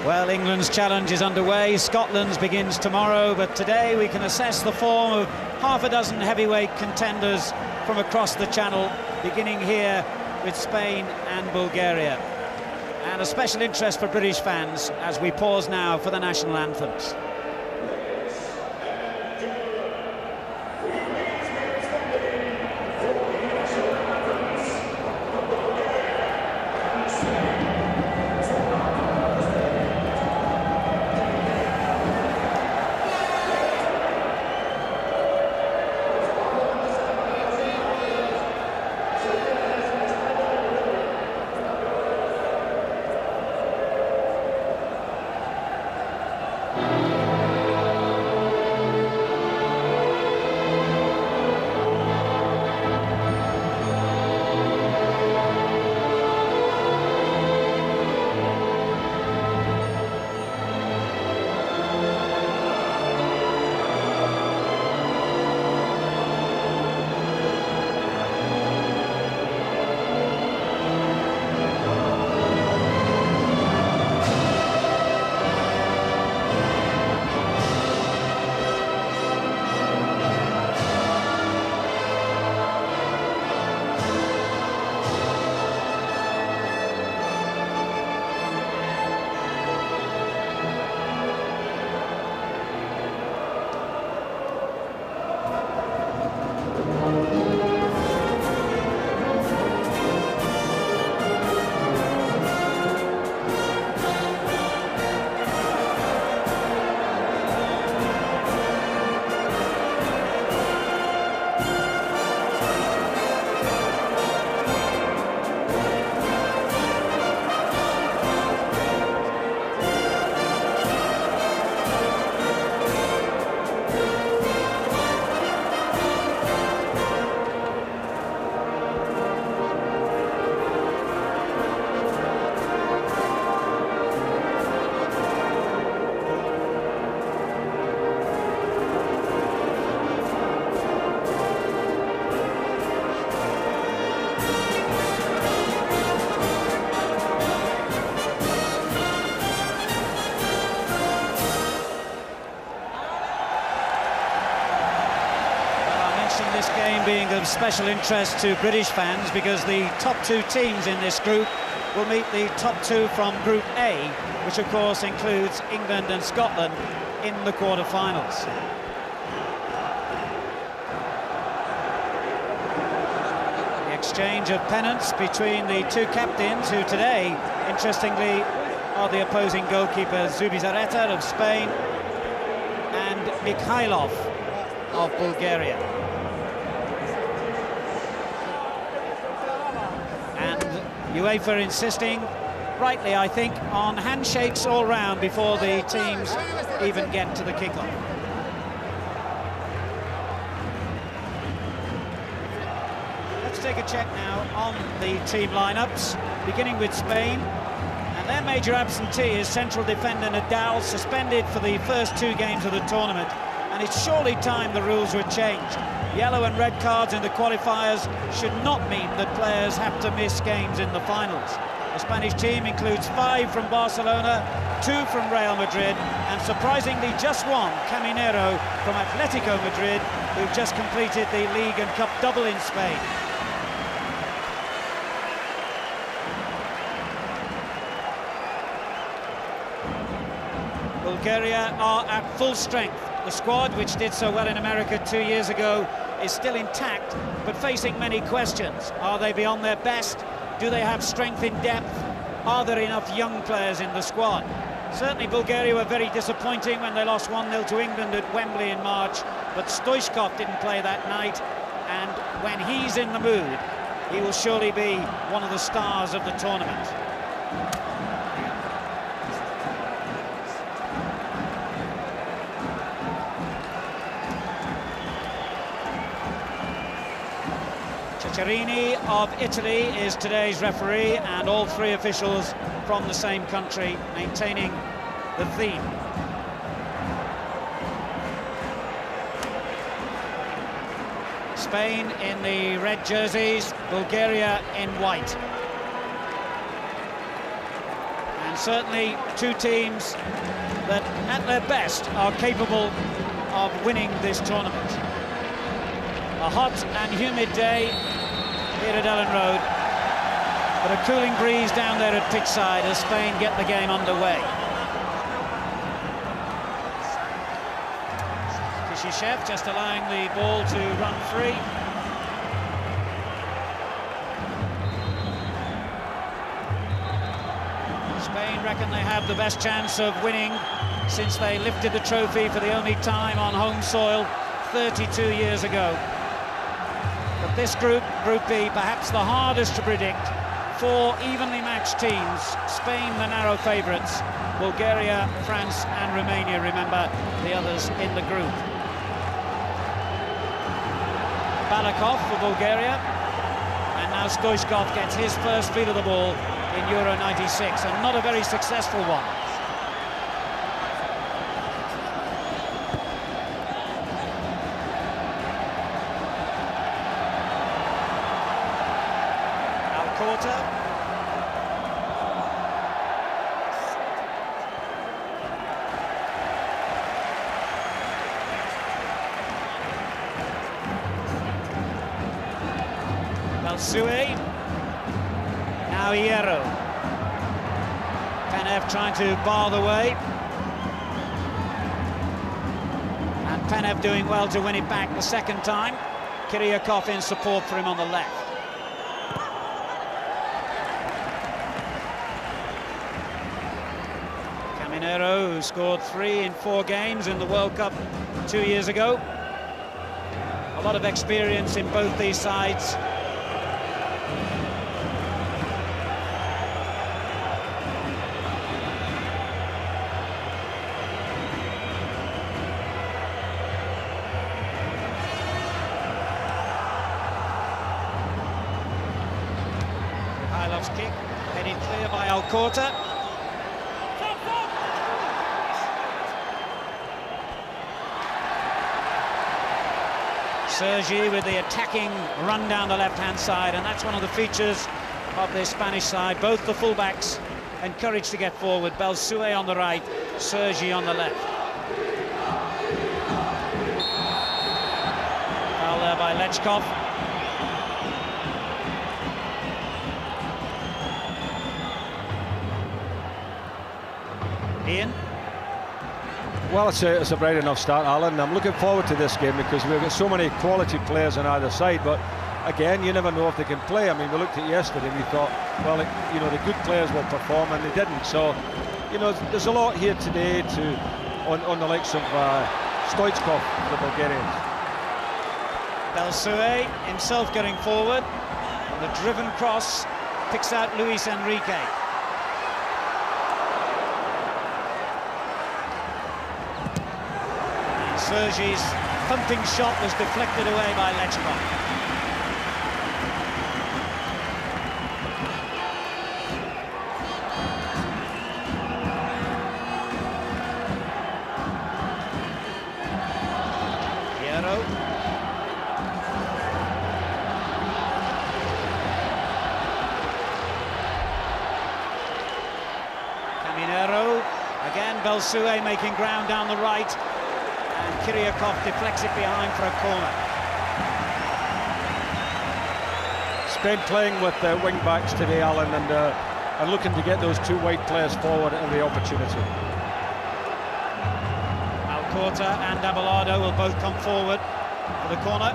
Well, England's challenge is underway. Scotland's begins tomorrow, but today we can assess the form of half a dozen heavyweight contenders from across the Channel, beginning here with Spain and Bulgaria. And a special interest for British fans as we pause now for the national anthems. This game being of special interest to British fans because the top two teams in this group will meet the top two from Group A, which of course includes England and Scotland in the quarter-finals. The exchange of pennants between the two captains, who today, interestingly, are the opposing goalkeeper Zubizarreta of Spain and Mikhailov of Bulgaria. UEFA insisting, rightly I think, on handshakes all round before the teams even get to the kickoff. Let's take a check now on the team lineups, beginning with Spain. And their major absentee is central defender Nadal, suspended for the first two games of the tournament. And it's surely time the rules were changed. Yellow and red cards in the qualifiers should not mean that players have to miss games in the finals. The Spanish team includes 5 from Barcelona, 2 from Real Madrid, and surprisingly just one, Caminero, from Atletico Madrid, who've just completed the League and Cup double in Spain. Bulgaria are at full strength. The squad, which did so well in America 2 years ago, is still intact, but facing many questions. Are they beyond their best? Do they have strength in depth? Are there enough young players in the squad? Certainly Bulgaria were very disappointing when they lost 1-0 to England at Wembley in March, but Stoichkov didn't play that night, and when he's in the mood, he will surely be one of the stars of the tournament. Ceccherini of Italy is today's referee, and all 3 officials from the same country, maintaining the theme. Spain in the red jerseys, Bulgaria in white. And and certainly two teams that at their best are capable of winning this tournament. A hot and humid day here at Ellen Road, but a cooling breeze down there at pitchside as Spain get the game underway. Kishishev just allowing the ball to run free. Spain reckon they have the best chance of winning since they lifted the trophy for the only time on home soil 32 years ago. But this group, Group B, perhaps the hardest to predict. Four evenly matched teams. Spain the narrow favourites. Bulgaria, France and Romania, remember, the others in the group. Balakov for Bulgaria. And now Stoichkov gets his first feel of the ball in Euro 96, and not a very successful one. Sue, now Hierro. Penev trying to bar the way. And Penev doing well to win it back the second time. Kiriakov in support for him on the left. Caminero, who scored 3 in 4 games in the World Cup 2 years ago. A lot of experience in both these sides. Kick, headed clear by Alcorta. Sergi with the attacking run down the left-hand side, and that's one of the features of the Spanish side. Both the fullbacks encouraged to get forward. Belsué on the right, Sergi on the left. Foul there by Lechkov. Ian? Well, it's a bright enough start, Alan. I'm looking forward to this game because we've got so many quality players on either side, but again, you never know if they can play. I mean, we looked at yesterday and we thought, well, you know, the good players will perform, and they didn't. So, you know, there's a lot here today on the likes of Stoichkov for the Bulgarians. Belsué himself getting forward, and the driven cross picks out Luis Enrique. Sergi's pumping shot was deflected away by Lechkov. Hierro. Caminero. Again, Belsué making ground down the right. And Kiriakov deflects it behind for a corner. Spain playing with wing-backs today, Alan, and looking to get those two wide players forward at every opportunity. Alcorta and Abelardo will both come forward for the corner.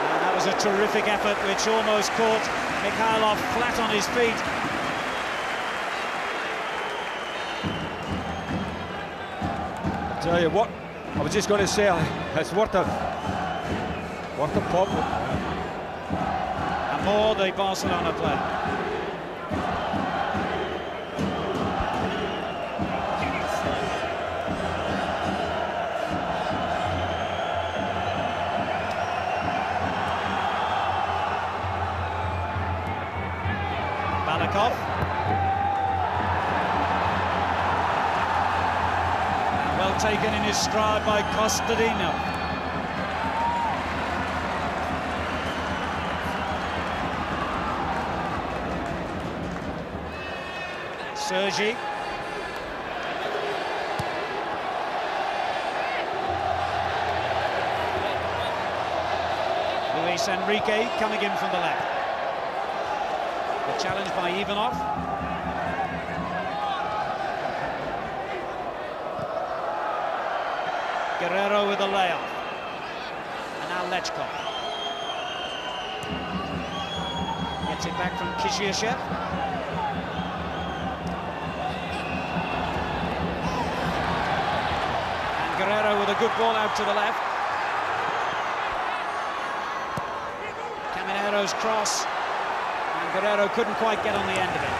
And that was a terrific effort which almost caught Mikhailov flat on his feet. Tell you what, I was just going to say, it's worth a pop. And more the Barcelona player. Balakov. Well taken in his stride by Costadino. Sergi. Luis Enrique coming in from the left. The challenge by Ivanov. Guerrero with a layoff. And now Lechkov. Gets it back from Kishirchev. And Guerrero with a good ball out to the left. Caminero's cross. And Guerrero couldn't quite get on the end of it.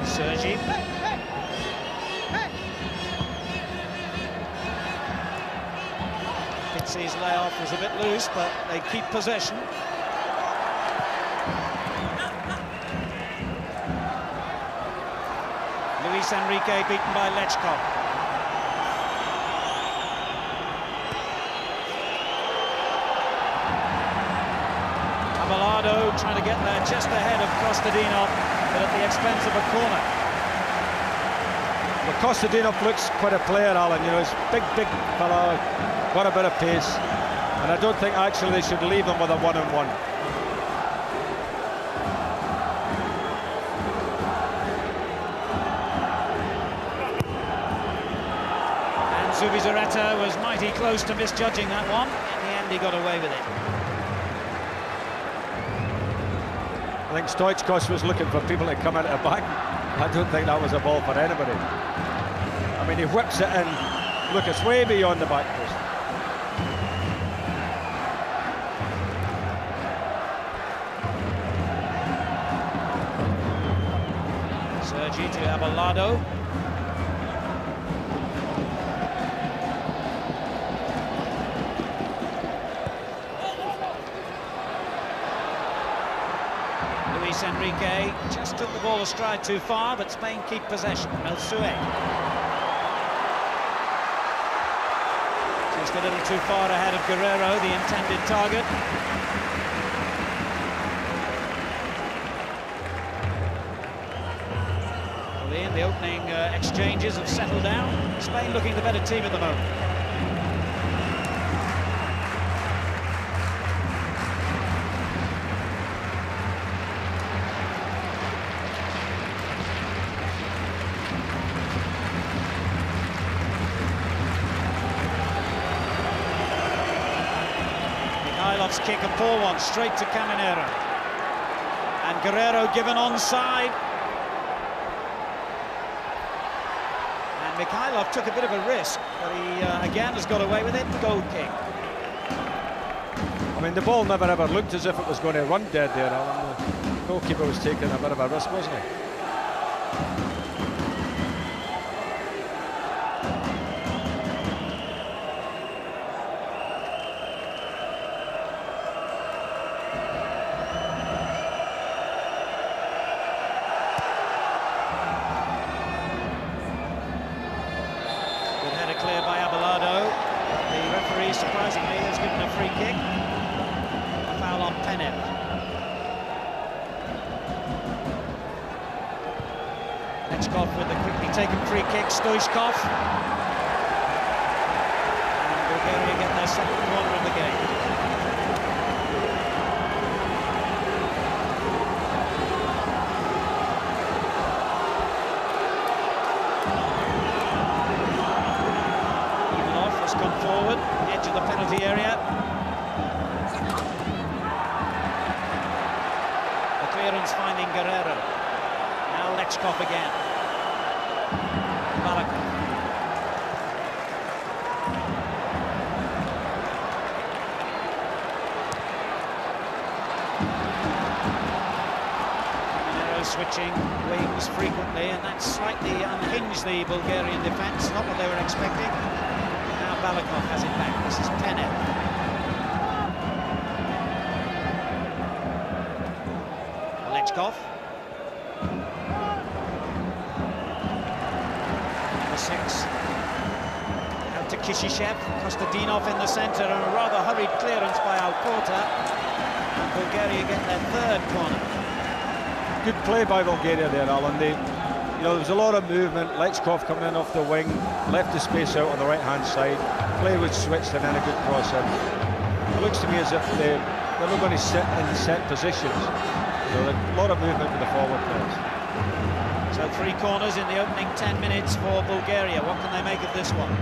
Sergi. Pizzi's layoff was a bit loose, but they keep possession. Luis Enrique beaten by Lechkov. Abelardo trying to get there just ahead of Kostadinov, but at the expense of a corner. Well, Kostadinov looks quite a player, Alan. You know, he's big fellow, got a bit of pace, and I don't think actually they should leave him with a one-on-one. And Zubizarreta was mighty close to misjudging that one. In the end, he got away with it. I think Stoichkos was looking for people to come out of the back. I don't think that was a ball for anybody. I mean, he whips it in. Look, it's way beyond the back post. Sergi to Abelardo. Luis Enrique just took the ball a stride too far, but Spain keep possession. El Suez. Just a little too far ahead of Guerrero, the intended target. Well, Ian, the opening exchanges have settled down. Spain looking the better team at the moment. Mikhailov's kick, a poor one, straight to Caminero. And Guerrero given onside. And Mikhailov took a bit of a risk, but he again has got away with it. Goal kick. I mean, the ball never ever looked as if it was going to run dead there, Alan. The goalkeeper was taking a bit of a risk, wasn't he? Clear by Abelardo. The referee, surprisingly, has given a free kick. A foul on Penev. Lechkov with the quickly taken free kick. Stoichkov. And Bulgaria get their second corner of the game. Come forward, edge of the penalty area. The clearance finding Guerrero. Now Lechkov again. Barakov. wings frequently, and that slightly unhinged the Bulgarian defence, not what they were expecting. Now Balakov has it back. This is Penev. Lechkov. Number 6. Out to Kishishev. Kostadinov in the centre, and a rather hurried clearance by Alcorta. And Bulgaria get their third corner. Good play by Bulgaria there, Alan. There was a lot of movement. Lechkov coming in off the wing, left the space out on the right-hand side. Play was switched and then a good cross in. It looks to me as if they're not going to sit in set positions. A lot of movement with the forward players. So 3 corners in the opening 10 minutes for Bulgaria. What can they make of this one?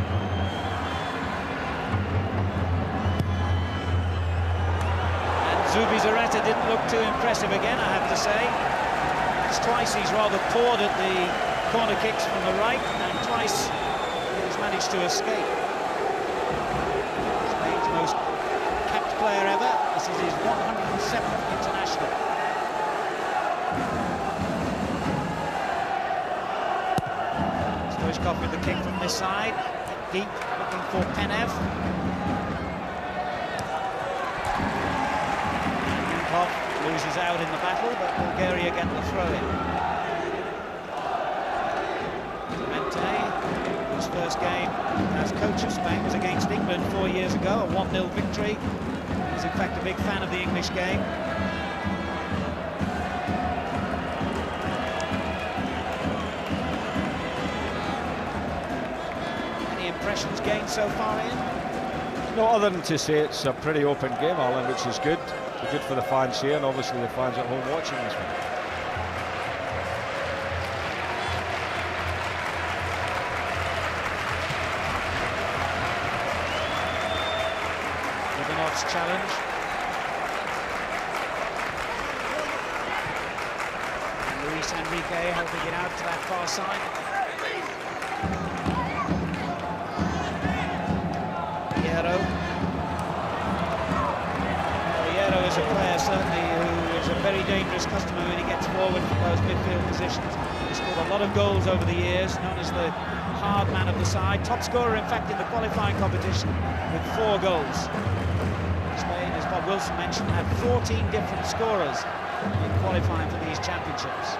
And Zubizarreta didn't look too impressive again, I have to say. It's twice he's rather poured at the corner kicks from the right, and twice he's managed to escape. Spain's most capped player ever. This is his 107th international. Stoichkov with the kick from this side, deep, looking for Penev. Yankov loses out in the battle, but Bulgaria get the throw-in. Clemente, whose first game as coach of Spain was against England 4 years ago, a 1-0 victory. He's in fact a big fan of the English game. Impressions gained so far, Ian? No, other than to say it's a pretty open game, Alan, which is good. It's good for the fans here and obviously the fans at home watching this one. Ivanov's challenge. And Luis Enrique helping it out to that far side. Hierro is a player certainly who is a very dangerous customer when he gets forward from those midfield positions. He's scored a lot of goals over the years, known as the hard man of the side. Top scorer, in fact, in the qualifying competition with 4 goals. Spain, as Bob Wilson mentioned, had 14 different scorers in qualifying for these championships.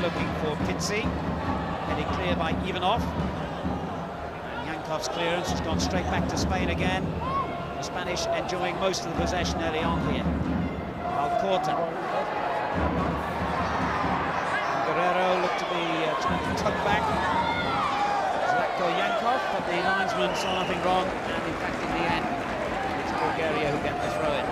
Looking for Pizzi, heading clear by Ivanov. And Yankov's clearance has gone straight back to Spain again. The Spanish enjoying most of the possession early on here. Alcorta. Guerrero looked to be trying to tug back. Zlatko Yankov, but the linesman saw nothing wrong, and in fact in the end it's Bulgaria who get the throw-in.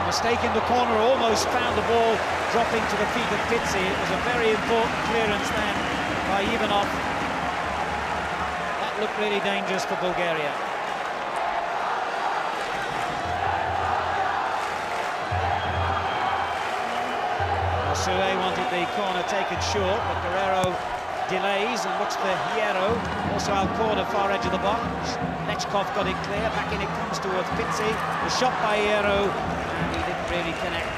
Mistake in the corner, almost found the ball dropping to the feet of Pizzi. It was a very important clearance then by Ivanov. That looked really dangerous for Bulgaria. Soule wanted the corner taken short, but Guerrero delays and looks for Hierro. Also Alcorta, far edge of the box. Lechkov got it clear, back in it comes towards Pizzi. The shot by Hierro, and he didn't really connect.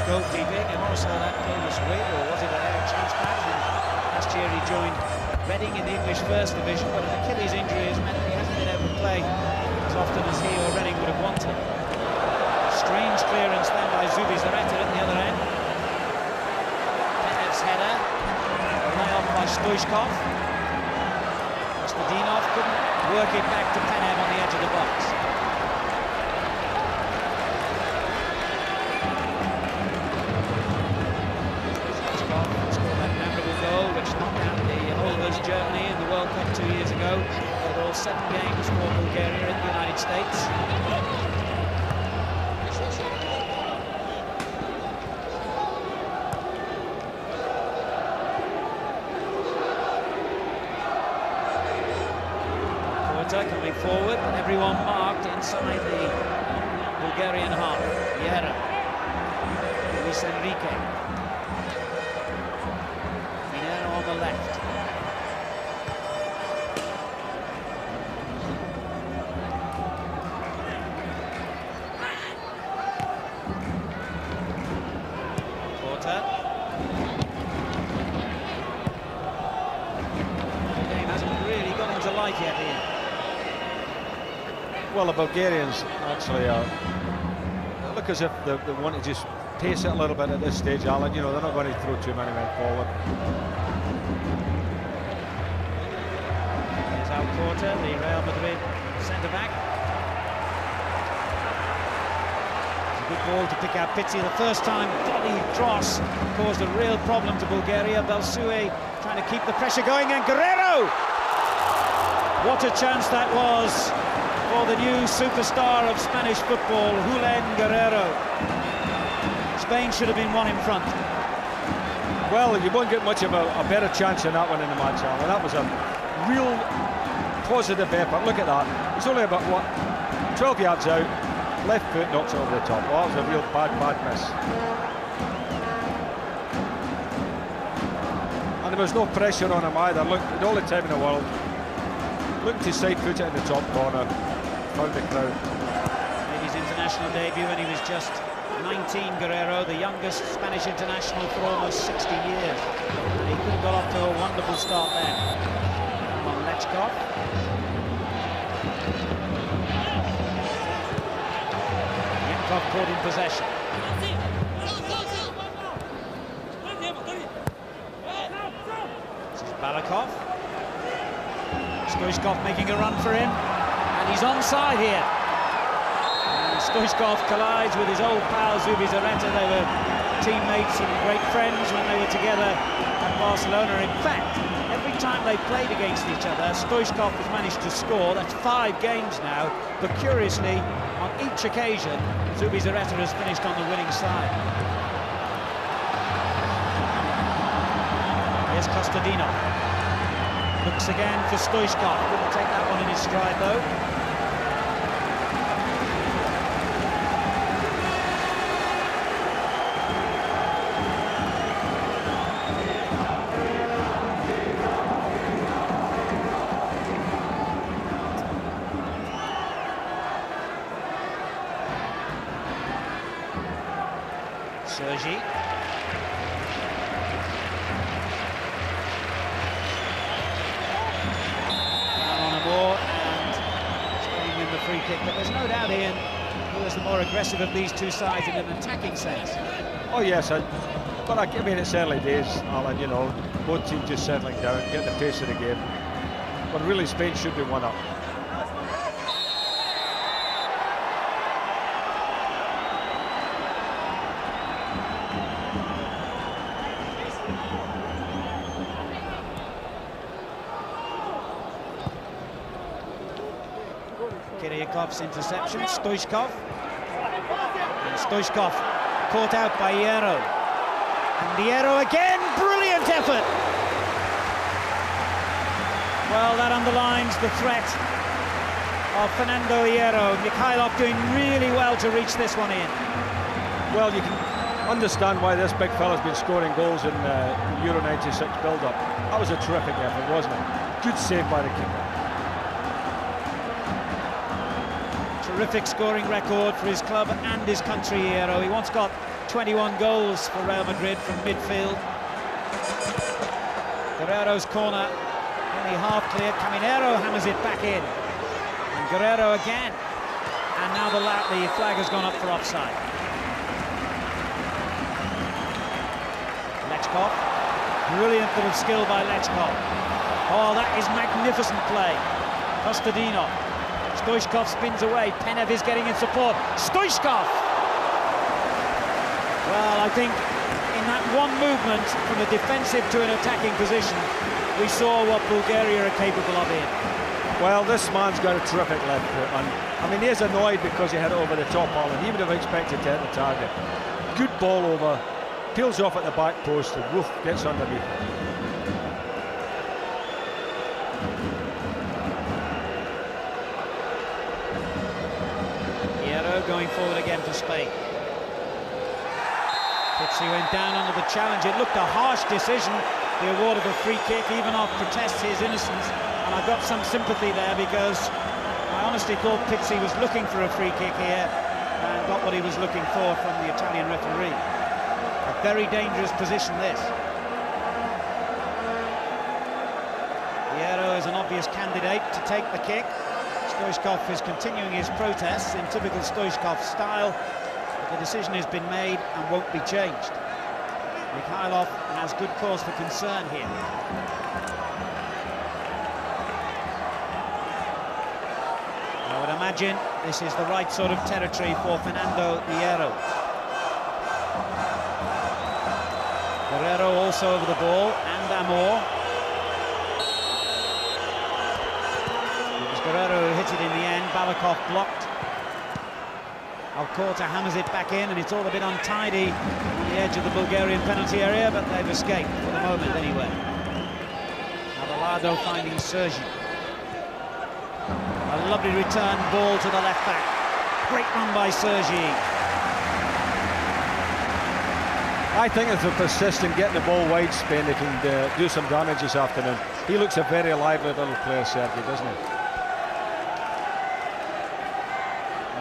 Goalkeeping, and also that famous rib, or was it an air chance pass? Last year he joined Reading in the English First Division, but an Achilles injury has meant that he hasn't been able to play as often as he or Reading would have wanted. Strange clearance then by Zubizarreta at the other end. Penev's header, lay off by Stoichkov. Kostadinov couldn't work it back to Penev on the edge of the box. Which ago. Played all 7 games for Bulgaria in the United States. Coming forward, everyone marked inside the Bulgarian half. Vieira, Luis Enrique, Minero on the left. Porter. The game hasn't really got into life yet here. Well, the Bulgarians actually look as if they want to just pace it a little bit at this stage, Alan. You know, they're not going to throw too many men forward. Here's Al Porter, the Real Madrid centre-back. It's a good ball to pick out Pizzi. The first time volley cross caused a real problem to Bulgaria. Belsoe trying to keep the pressure going, and Guerrero! What a chance that was for the new superstar of Spanish football, Julen Guerrero. Spain should have been one in front. Well, you won't get much of a better chance than that one in the match, Alan. That was a real positive effort. Look at that. He's only about, what, 12 yards out. Left foot knocks it over the top. Well, that was a real bad miss. And there was no pressure on him either. Look, at all the time in the world. Looking to side foot it in the top corner. Found the crowd. Made his international debut when he was just 19, Guerrero, the youngest Spanish international for almost 60 years. And he could have got off to a wonderful start there. Come on, Lechkov. Yankov caught in possession. This is Balakov. Stoichkov making a run for him. And he's onside here. And Stoichkov collides with his old pal Zubizarreta. They were teammates and great friends when they were together at Barcelona. In fact, every time they played against each other, Stoichkov has managed to score. That's 5 games now. But curiously, on each occasion, Zubizarreta has finished on the winning side. Here's Kostadinov. Looks again for Stoichkov. Couldn't take that one in his stride, though. Sergi. Free kick, but there's no doubt, Ian, who is the more aggressive of these two sides in an attacking sense. Oh yes, but I mean it's early days, Alan. You know, both teams just settling down, getting the pace of the game. But really, Spain should be one up. Kiryakov's interception, Stoichkov. And Stoichkov caught out by Hierro. And Hierro again, brilliant effort! Well, that underlines the threat of Fernando Hierro. Mikhailov doing really well to reach this one in. Well, you can understand why this big fella's been scoring goals in the Euro 96 build-up. That was a terrific effort, wasn't it? Good save by the keeper. Terrific scoring record for his club and his country, Hierro. He once got 21 goals for Real Madrid from midfield. Guerrero's corner, only half clear. Caminero hammers it back in. And Guerrero again. And now the flag has gone up for offside. Lechkov. Brilliant bit of skill by Lechkov. Oh, that is magnificent play. Kostadinov. Stoichkov spins away. Penev is getting in support. Stoichkov! Well, I think in from that one movement from a defensive to an attacking position, we saw what Bulgaria are capable of here. Well, this man's got a terrific left foot, and I mean, he is annoyed because he had it over the top, Alan. He would have expected to hit the target. Good ball over, peels off at the back post, and woof, gets underneath. Going forward again for Spain. Pizzi went down under the challenge. It looked a harsh decision, the award of a free kick. Ivanov protests his innocence, and I've got some sympathy there because I honestly thought Pizzi was looking for a free kick here and got what he was looking for from the Italian referee. A very dangerous position, this. Piero is an obvious candidate to take the kick. Stoichkov is continuing his protests in typical Stoichkov style, but the decision has been made and won't be changed. Mikhailov has good cause for concern here. I would imagine this is the right sort of territory for Fernando Hierro. Guerrero also over the ball, and Amor. Guerrero hit it in the end, Balakov blocked. Alcorta hammers it back in, and it's all a bit untidy on the edge of the Bulgarian penalty area, but they've escaped for the moment anyway. Abelardo finding Sergi. A lovely return ball to the left back. Great run by Sergi. I think if they're persistent getting the ball wide, Spain, they can do some damage this afternoon. He looks a very lively little player, Sergi, doesn't he?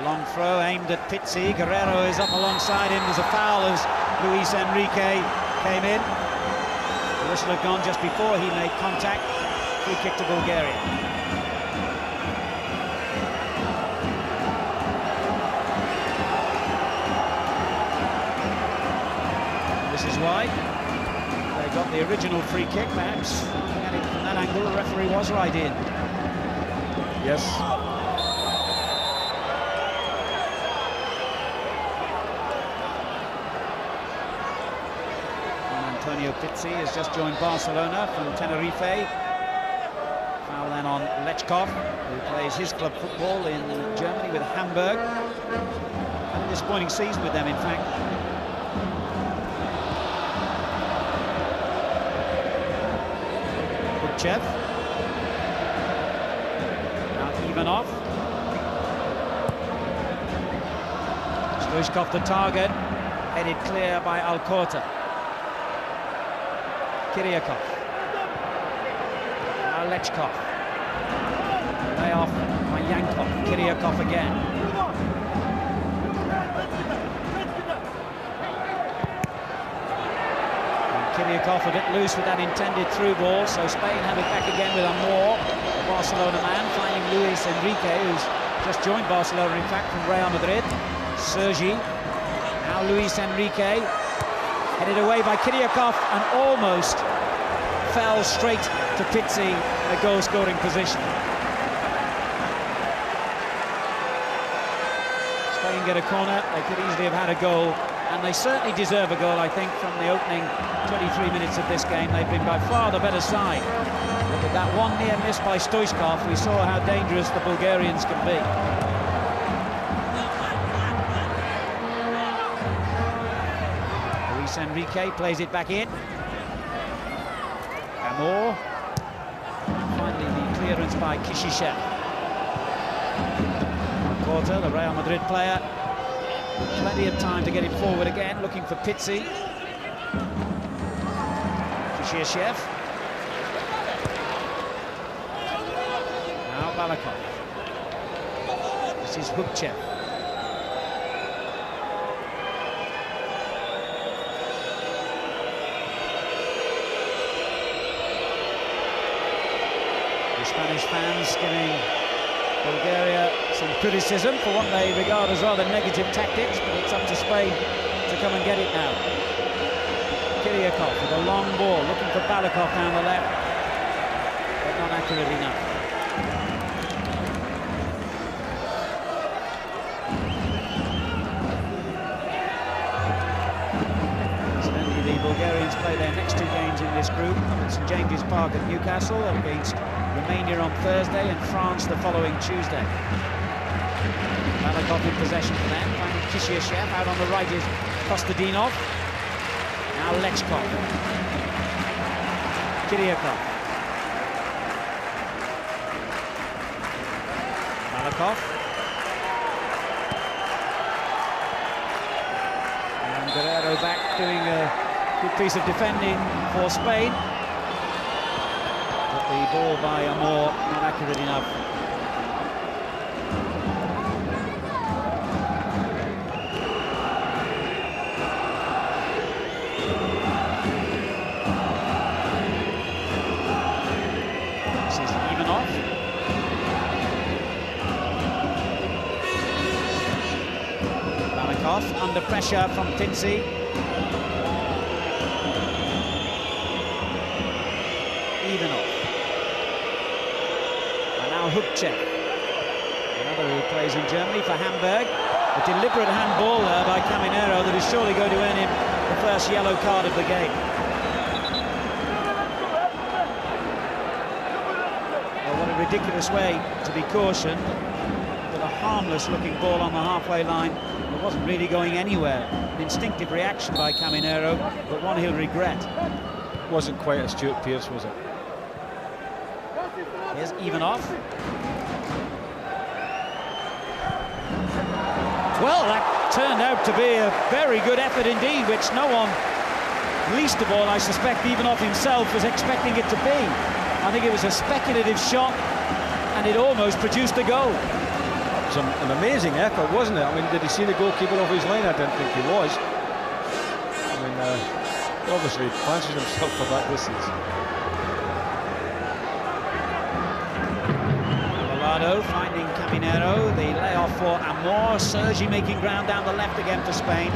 Long throw aimed at Pizzi. Guerrero is up alongside him. There's a foul as Luis Enrique came in. The whistle had gone just before he made contact. Free kick to Bulgaria. This is why they got the original free kick. Perhaps looking at it from that angle, the referee was right in. Yes. Antonio Pizzi has just joined Barcelona from Tenerife. Foul then on Lechkov, who plays his club football in Germany with Hamburg. Had a disappointing season with them, in fact. Bukchev. Now Ivanov. Stoichkov the target, headed clear by Alcorta. Kiriakov. Now Lechkov. Lay off by Yankov. Kiriakov again. And Kiriakov a bit loose with that intended through ball, so Spain have it back again with Amor, the Barcelona man, finding Luis Enrique, who's just joined Barcelona, in fact, from Real Madrid. Sergi. Now Luis Enrique. Headed away by Kiriakov and almost fell straight to Pizzi in a goal-scoring position. Spain get a corner, they could easily have had a goal, and they certainly deserve a goal, I think, from the opening 23 minutes of this game. They've been by far the better side. But with that one near miss by Stoichkov, we saw how dangerous the Bulgarians can be. Enrique plays it back in. Amor. Finally the clearance by Kishishev. Alcorta, the Real Madrid player. Plenty of time to get him forward again, looking for Pizzi. Kishishev. Now Balakov. This is Bukchev. Spanish fans giving Bulgaria some criticism for what they regard as rather negative tactics, but it's up to Spain to come and get it now. Kiriakov with a long ball, looking for Balakov down the left, but not accurate enough. Certainly the play their next 2 games in this group at St James's Park at Newcastle against Romania on Thursday and France the following Tuesday. Malakov in possession for them, finding Kishiashev. Out on the right is Kostadinov. Now Lechkov. Kiriakov. Malakov. And Guerrero back doing a good piece of defending for Spain. But the ball by Amor not accurate enough. Under pressure from Tinsi. Ivanov. And now Hubchev. Another who plays in Germany for Hamburg. A deliberate handball there by Caminero that is surely going to earn him the first yellow card of the game. Well, what a ridiculous way to be cautioned. With a harmless looking ball on the halfway line. It wasn't really going anywhere. An instinctive reaction by Caminero, but one he'll regret. Wasn't quite a Stuart Pearce, was it? Here's Ivanov. Well, that turned out to be a very good effort indeed, which no one, least of all, I suspect Ivanov himself, was expecting it to be. I think it was a speculative shot, and it almost produced a goal. An amazing effort, wasn't it? I mean, did he see the goalkeeper off his line? I didn't think he was. I mean, obviously he fancies himself for that distance. Avelado finding Caminero, the layoff for Amor. Sergi making ground down the left again for Spain.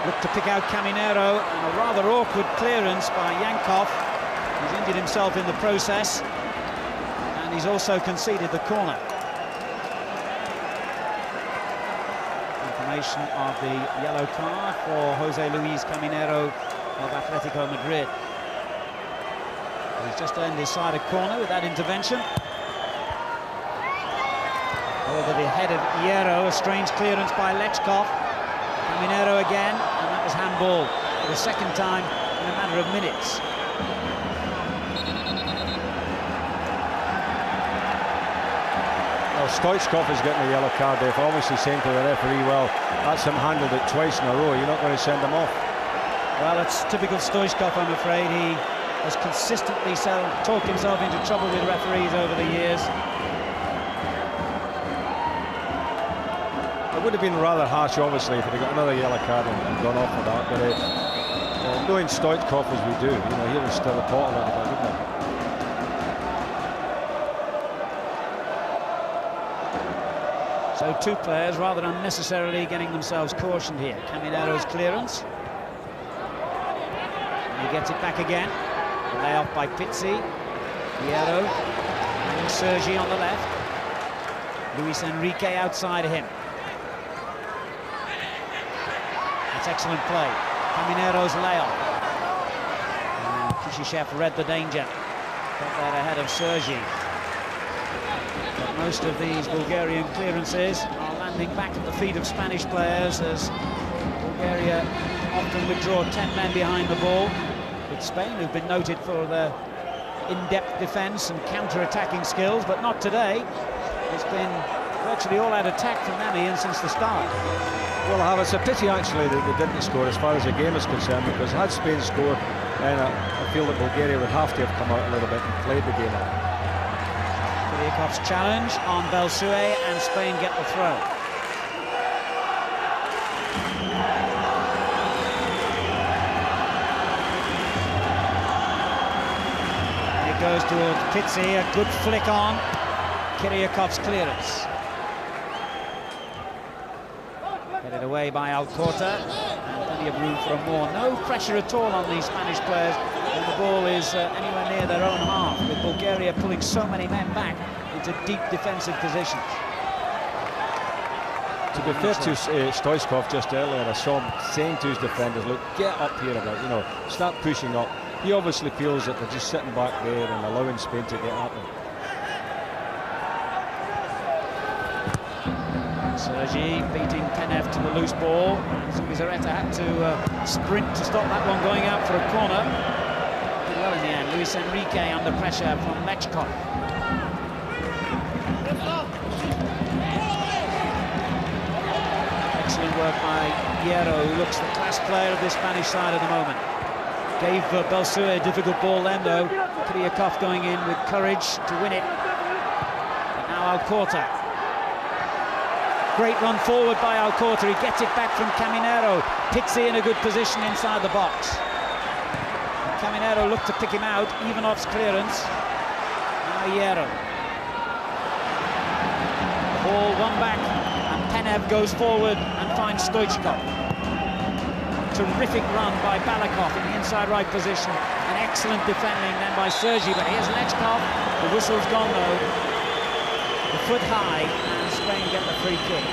Looked to pick out Caminero, and a rather awkward clearance by Yankov. He's injured himself in the process. And he's also conceded the corner. Confirmation of the yellow card for Jose Luis Caminero of Atletico Madrid. He's just earned his side a corner with that intervention. Over the head of Hierro, a strange clearance by Lechkov. Caminero again, and that was handball for the second time in a matter of minutes. Stoichkov is getting a yellow card there for obviously saying to the referee, well, that's him handled it twice in a row, you're not going to send him off. Well, it's typical Stoichkov, I'm afraid. He has consistently talked himself into trouble with referees over the years. It would have been rather harsh, obviously, if he'd got another yellow card and gone off for that, but knowing Stoichkov as we do, you know, he was still a pot a little bit, wouldn't he? So 2 players rather unnecessarily getting themselves cautioned here. Caminero's clearance. And he gets it back again. The layoff by Pizzi. Hierro. And Sergi on the left. Luis Enrique outside of him. That's excellent play. Caminero's layoff. And Kishiashev read the danger. Got that ahead of Sergi. But most of these Bulgarian clearances are landing back at the feet of Spanish players as Bulgaria often withdraw 10 men behind the ball. With Spain, who've been noted for their in-depth defence and counter-attacking skills, but not today. It's been virtually all-out attack from them, Ian, since the start. Well, it's a pity actually that they didn't score as far as the game is concerned, because had Spain scored, then I feel that Bulgaria would have to have come out a little bit and played the game out. Kiriakov's challenge on Belsué, and Spain get the throw. And it goes towards Pizzi, a good flick on Kiriakov's clearance. Headed away by Alcorta, and plenty of room for a more. No pressure at all on these Spanish players when the ball is anywhere near their own half, with Bulgaria pulling so many men back into deep defensive positions. To be fair to Stoichkov just earlier, I saw him saying to his defenders, look, get up here about, start pushing up. He obviously feels that they're just sitting back there and allowing Spain to get at them. Sergi beating Penev to the loose ball. Zubizarreta had to sprint to stop that one going out for a corner. Did well in the end. Luis Enrique under pressure from Lechkov. Excellent work by Hierro, who looks the class player of this Spanish side at the moment. Gave Belsue a difficult ball then, though. Kriakov going in with courage to win it. And now Alcorta. Great run forward by Alcorta. He gets it back from Caminero. Pizzi in a good position inside the box. And Caminero looked to pick him out. Ivanov's clearance. Now Hierro. The ball won back. Penev goes forward and finds Stoichkov. Terrific run by Balakov in the inside right position. An excellent defending then by Sergi, but here's Lechkov. The whistle's gone though. The foot high, and Spain get the free kick.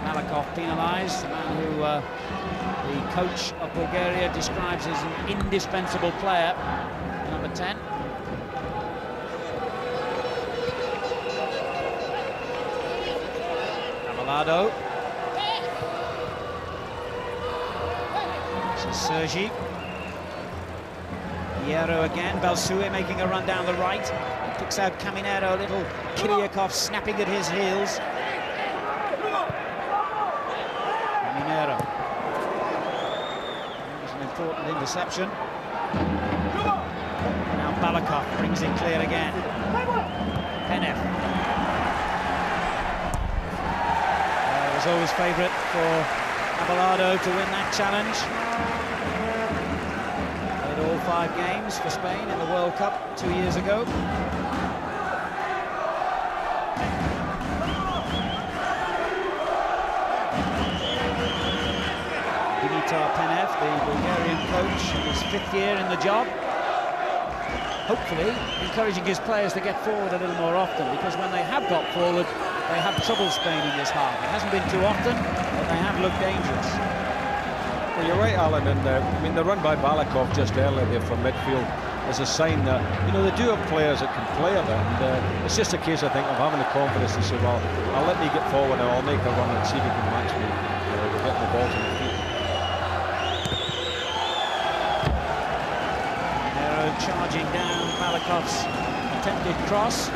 Balakov penalised, the man who the coach of Bulgaria describes as an indispensable player, number 10. Abelardo. This is Sergi. Hierro again. Belsue making a run down the right. Picks out Caminero. Little Kriakov snapping at his heels. Caminero. That was an important interception. Now Balakov brings it clear again. Penev. Always favourite for Abelardo to win that challenge. Played all 5 games for Spain in the World Cup 2 years ago. Dimitar Penev, the Bulgarian coach, his 5th year in the job. Hopefully encouraging his players to get forward a little more often, because when they have got forward, they have troubled Spain in this half. It hasn't been too often, but they have looked dangerous. Well, you're right, Alan, and I mean, the run by Balakov just earlier there from midfield is a sign that, they do have players that can play a bit, and it's just a case, I think, of having the confidence to say, well, I'll let me get forward and I'll make a run and see if he can match me, get the ball to the feet. Hierro charging down Balakov's attempted cross.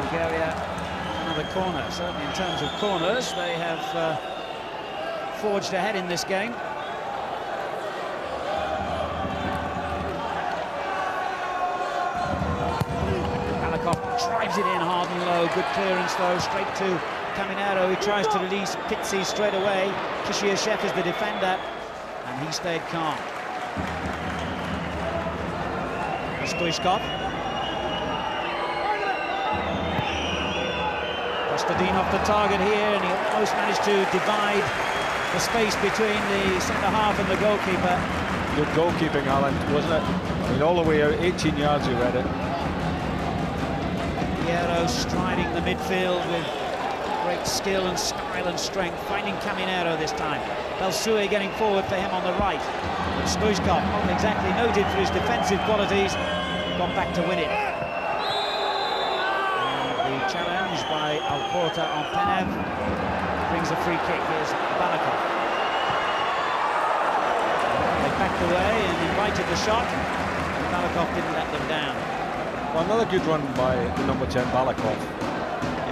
Bulgaria, another corner. Certainly in terms of corners, they have forged ahead in this game. Balakov drives it in hard and low. Good clearance though, straight to Caminero, who tries to release Pizzi straight away. Kishiashev is the defender, and he stayed calm. Stoichkov. Kostadinov the target here, and he almost managed to divide the space between the centre-half and the goalkeeper. Good goalkeeping, Alan, wasn't it? I mean, all the way out, 18 yards he read it. Hierro striding the midfield with great skill and style and strength, finding Caminero this time. Belsue getting forward for him on the right. But Stoichkov, not exactly noted for his defensive qualities, gone back to win it. And the challenge by Alcorta on Penev brings a free kick. Here's Balakov. They backed away and invited the shot, and Balakov didn't let them down. Well, another good run by the number 10 Balakov.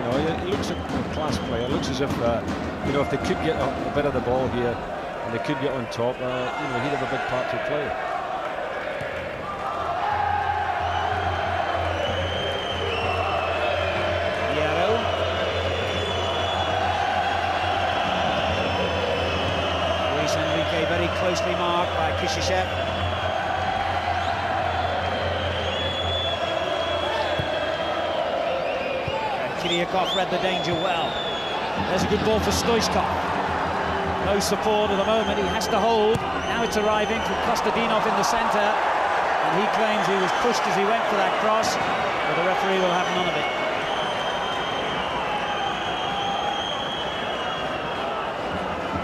He looks a class player. It looks as if if they could get a bit of the ball here and they could get on top, he'd have a big part to play. Luis Enrique very closely marked by Kishiashev. Kriakov read the danger well. There's a good ball for Stoichkov. No support at the moment, he has to hold. Now it's arriving from Kostadinov in the centre. and he claims he was pushed as he went for that cross, but the referee will have none of it.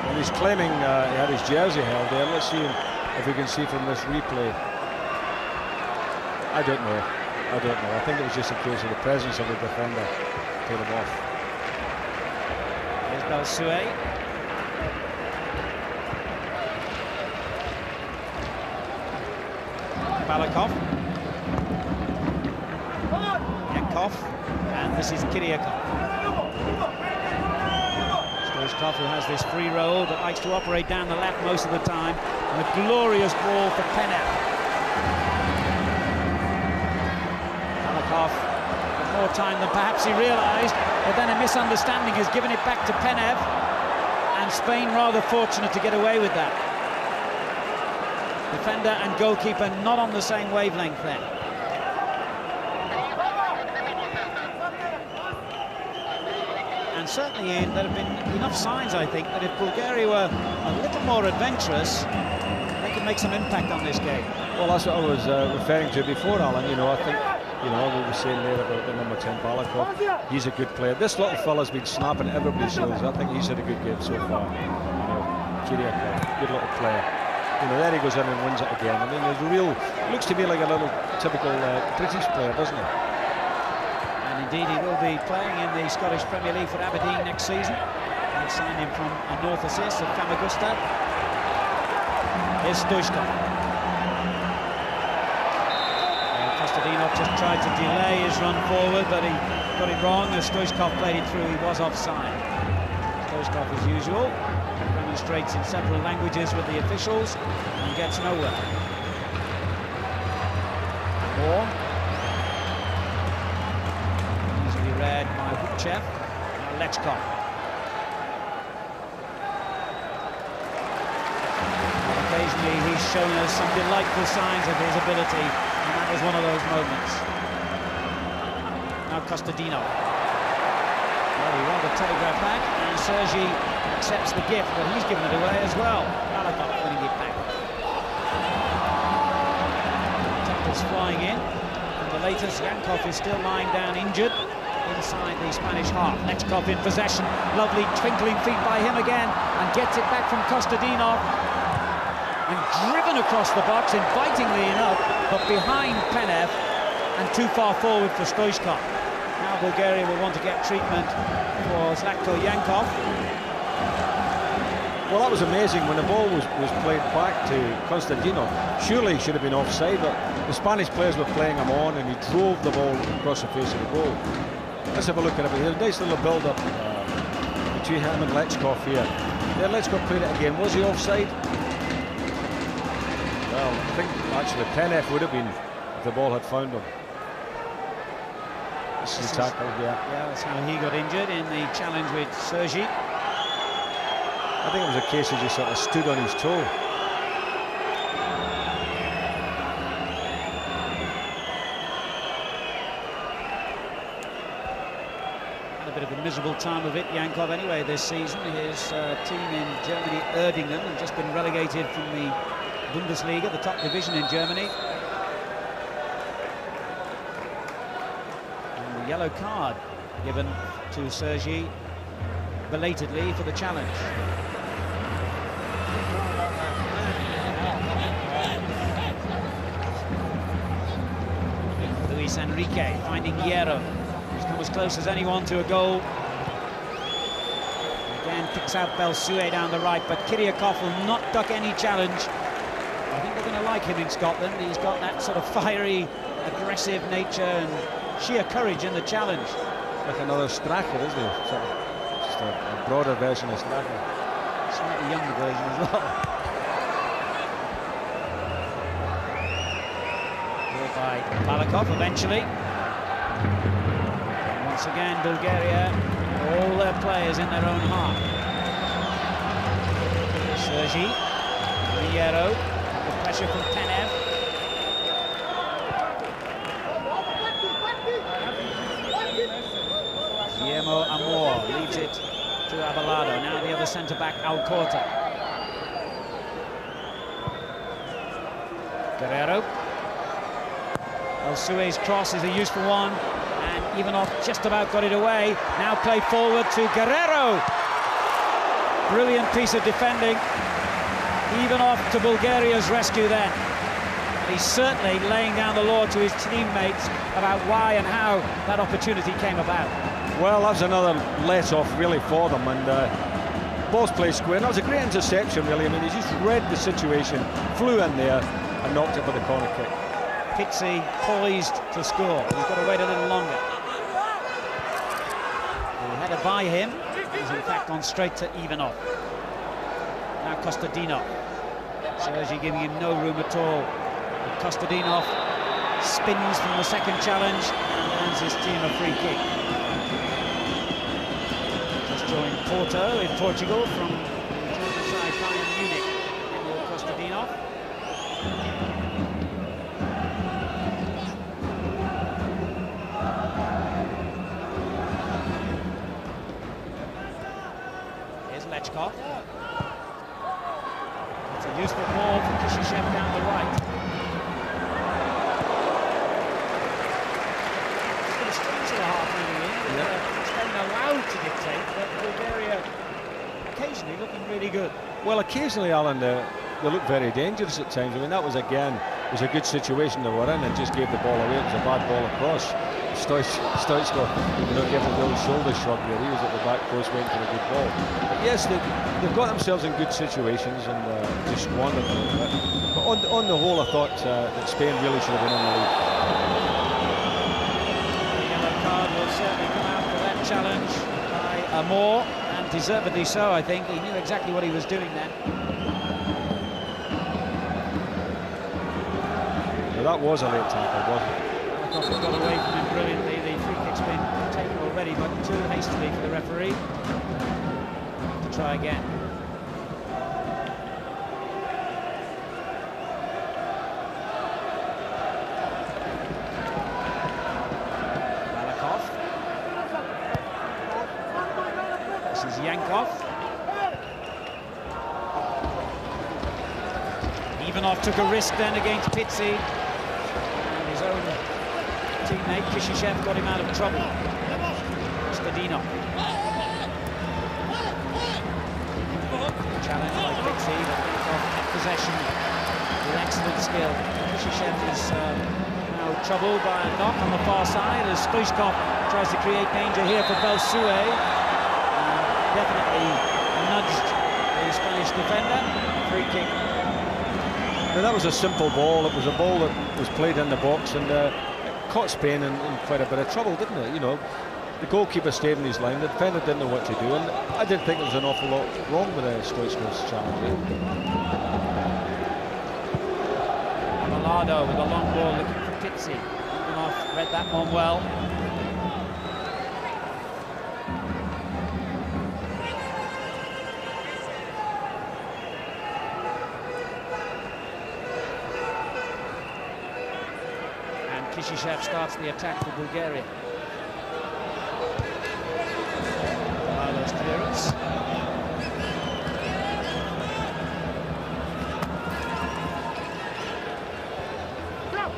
Well, he's claiming he had his jersey held there. Let's see if we can see from this replay. I don't know. I think it was just a case of the presence of the defender paid him off. Here's Belsuet. Balakov. Yankov. And this is Kiriakov. Stoichkov, who has this free roll that likes to operate down the left most of the time. And a glorious ball for Penev. Balakov with more time than perhaps he realised, but then a misunderstanding has given it back to Penev. And Spain rather fortunate to get away with that. Defender and goalkeeper not on the same wavelength then. And certainly there have been enough signs, I think, that if Bulgaria were a little more adventurous, they could make some impact on this game. Well, that's what I was referring to before, Alan. You know, I think, you know, we were saying there about the number 10 Balakov. He's a good player. This little fella's been snapping at everybody's heels. I think he's had a good game so far. You know, Kiriakov, good little player. You know, there he goes in and wins it again. I mean, there's a real, looks to me like a little typical British player, doesn't he? And indeed, he will be playing in the Scottish Premier League for Aberdeen next season. They've signed him from a North assist of Famagusta. Here's Stoichkov. Kostadinov just tried to delay his run forward, but he got it wrong as Stoichkov played it through. He was offside. Stoichkov, as usual, demonstrates in several languages with the officials and gets nowhere. Moore. Easily read by Hutchev. Now Lechkov. Occasionally he's shown us some delightful signs of his ability, and that was one of those moments. Now Kostadinov. Well, he rather telegraphed back, and Sergi accepts the gift, but he's given it away as well. Balakov winning it back. Tackles flying in. And the latest, Yankov is still lying down injured inside the Spanish half. Lechkov in possession. Lovely twinkling feet by him again, and gets it back from Kostadinov. And driven across the box, invitingly enough, but behind Penev and too far forward for Stoichkov. Now Bulgaria will want to get treatment for Zlatko Yankov. Well, that was amazing when the ball was played back to Konstantinov. Surely he should have been offside, but the Spanish players were playing him on, and he drove the ball across the face of the goal. Let's have a look at it. There's a nice little build-up between him and Lechkov here. Yeah, Lechkov played it again. Was he offside? Well, I think actually Penev would have been if the ball had found him. This is the tackle, yeah. Yeah, that's how he got injured in the challenge with Sergi. I think it was a case he just sort of stood on his toe. Had a bit of a miserable time of it, Yankov, anyway, this season. His team in Germany, Erdingen, have just been relegated from the Bundesliga, the top division in Germany. And the yellow card given to Sergi belatedly for the challenge. Luis Enrique finding Hierro, who's come as close as anyone to a goal. Again picks out Belsuet down the right, but Kiriakov will not duck any challenge. I think they're going to like him in Scotland. He's got that sort of fiery, aggressive nature and sheer courage in the challenge. Like another Stracker, isn't he? Sort of, just a broader version of Stracker. Slightly younger version as well. Ball by Balakov eventually. Once again, Bulgaria, all their players in their own half. Sergi, Hierro. Pressure from Penev. Guillermo Amor leaves it to Abalado. Now the other centre-back, Alcorta. Guerrero. Sue's cross is a useful one, and Ivanov just about got it away. Now play forward to Guerrero. Brilliant piece of defending. Ivanov to Bulgaria's rescue then. He's certainly laying down the law to his teammates about why and how that opportunity came about. Well, that's another let-off really for them, and ball's played square. And that was a great interception, really. I mean, he just read the situation, flew in there, and knocked it for the corner kick. Pizzi poised to score. He's got to wait a little longer. The header by him is in fact gone straight to Ivanov. Now Kostadinov. Sergi giving him no room at all. Kostadinov spins from the second challenge and earns his team a free kick. Just joined Porto in Portugal from the German side Bayern Munich. Emil Kostadinov. Here's Lechkov. It's a useful ball for Kishishev down the right. Allowed to dictate, but Bulgaria occasionally looking really good. Well, occasionally, Alan, they look very dangerous at times. I mean, that was again was a good situation they were in and just gave the ball away. It was a bad ball across. Stoichkov, gave a little shoulder shrug there. He was at the back post waiting for a good ball. But yes, they've got themselves in good situations and just squandered them a bit. But on the whole, I thought that Spain really should have been in the lead. The yellow card will certainly come out for that challenge by Amor, and deservedly so, I think. He knew exactly what he was doing then. Well, that was a late tackle, wasn't it? Malakov got away from him brilliantly. The free kick's been taken already, but too hastily for the referee. To try again. Yankov. Ivanov took a risk then against Pizzi, and his own teammate Kishishev got him out of trouble. Stadinov. Challenge by Pizzi, but Yankov had possession with excellent skill. Kishishev is now troubled by a knock on the far side as Stoichkov tries to create danger here for Sue. Definitely nudged the Spanish defender. Free kick. Now, that was a simple ball. It was a ball that was played in the box and it caught Spain in quite a bit of trouble, didn't it? You know, the goalkeeper stayed in his line. The defender didn't know what to do, and I didn't think there was an awful lot wrong with Stoichkov's challenge. Malado with a long ball looking for Pizzi. Ivanov read that one well. Kishishev starts the attack for Bulgaria. Marlo's clearance.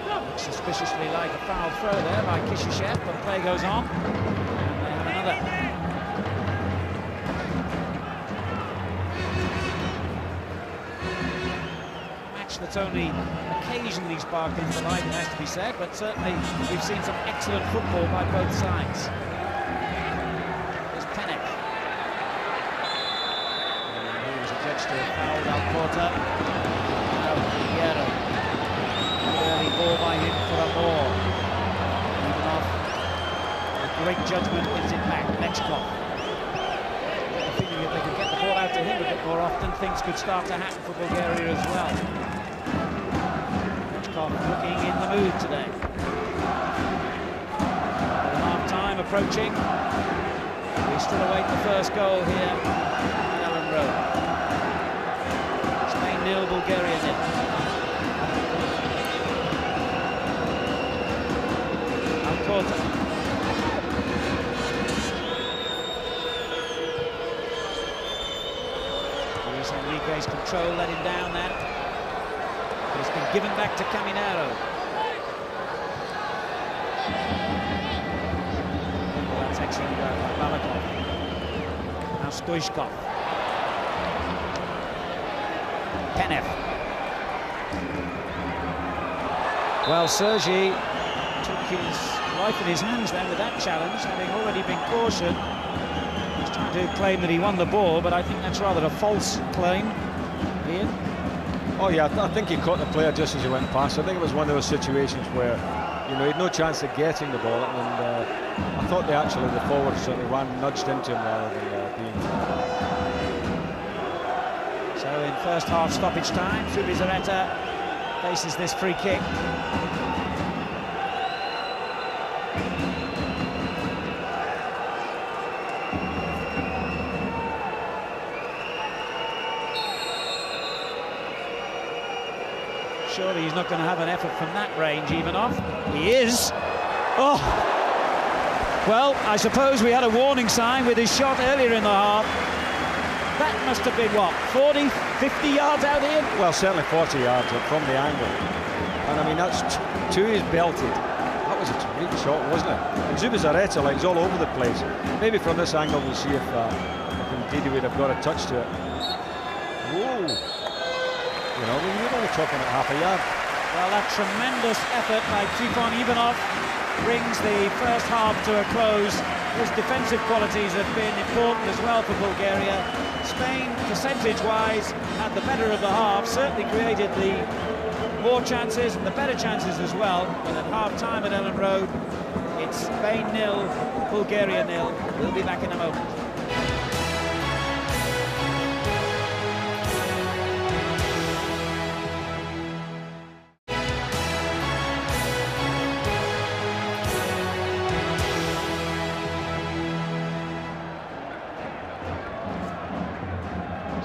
Looks suspiciously like a foul throw there by Kishishev, but play goes on. And they have another. That's only occasionally sparked into light, it has to be said, but certainly we've seen some excellent football by both sides. There's Penek. He was adjudged to have fouled Alcorta. Now Guerrero. Early ball by him for Amor. Ivanov, with great judgment, wins it back. Lechkov. I think if they could get the ball out to him a bit more often, things could start to happen for Bulgaria as well. Looking in the mood today. Half-time approaching. We still await the first goal here at Ellen Road. Spain 0, Bulgaria 0. Alcorta. Luis Enrique's control let him down then. It's been given back to Caminero. connection by Balakov. Now Stoichkov. Penev. Well, Sergi took his life in his hands then with that challenge, having already been cautioned. He's trying to claim that he won the ball, but I think that's rather a false claim, Ian. Oh yeah, I think he caught the player just as he went past. I think it was one of those situations where, you know, he had no chance of getting the ball, and I thought the forward certainly nudged into him rather than being. So in first half stoppage time, Zubizarreta faces this free kick. Surely he's not going to have an effort from that range, Ivanov. He is. Oh! Well, I suppose we had a warning sign with his shot earlier in the half. That must have been, what, 40, 50 yards out here? Well, certainly 40 yards from the angle. And I mean, that's two he's belted. That was a terrific shot, wasn't it? And Zubizarreta, like, he's all over the place. Maybe from this angle we'll see if indeed he would have got a touch to it. Whoa! You know, we're only talking at half a yard. Well, that tremendous effort by Trifon Ivanov brings the first half to a close. His defensive qualities have been important as well for Bulgaria. Spain, percentage-wise, had the better of the half, certainly created the more chances and the better chances as well. But at half-time at Ellen Road, it's Spain 0, Bulgaria 0. We'll be back in a moment.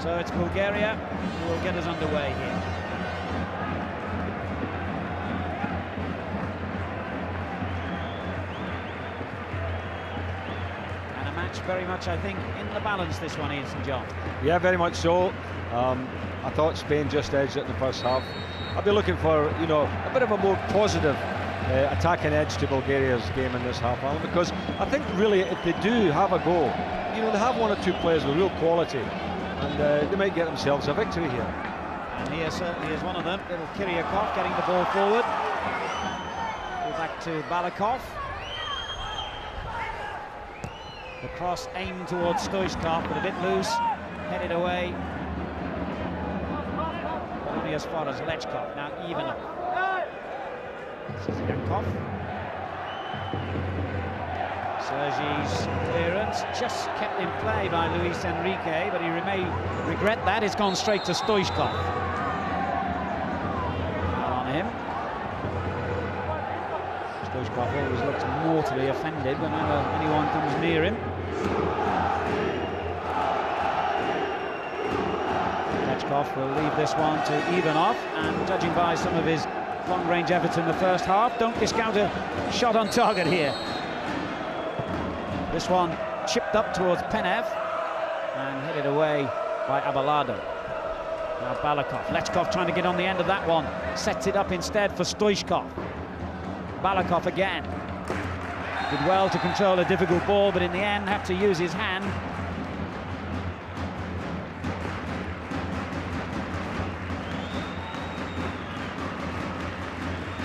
So it's Bulgaria who will get us underway here. And a match very much, I think, in the balance, this one is, John. Yeah, very much so. I thought Spain just edged it in the first half. I'd be looking for, you know, a bit of a more positive attacking edge to Bulgaria's game in this half, Alan, because I think really if they do have a go, you know, they have one or two players with real quality, and they might get themselves a victory here. And here certainly is one of them. Little Kiryakov getting the ball forward. Go back to Balakov. The cross aimed towards Stoichkov, but a bit loose. Headed away. But only as far as Lechkov. Now Ivanov. Yakov. Sergi's clearance just kept in play by Luis Enrique, but he may regret that. It's gone straight to Stoichkov. Foul on him. Stoichkov always looks mortally offended whenever anyone comes near him. Lechkov will leave this one to Ivanov, and judging by some of his long-range efforts in the first half, don't discount a shot on target here. This one chipped up towards Penev and headed away by Abelardo. Now Balakov. Lechkov trying to get on the end of that one. Sets it up instead for Stoichkov. Balakov again. Did well to control a difficult ball, but in the end had to use his hand.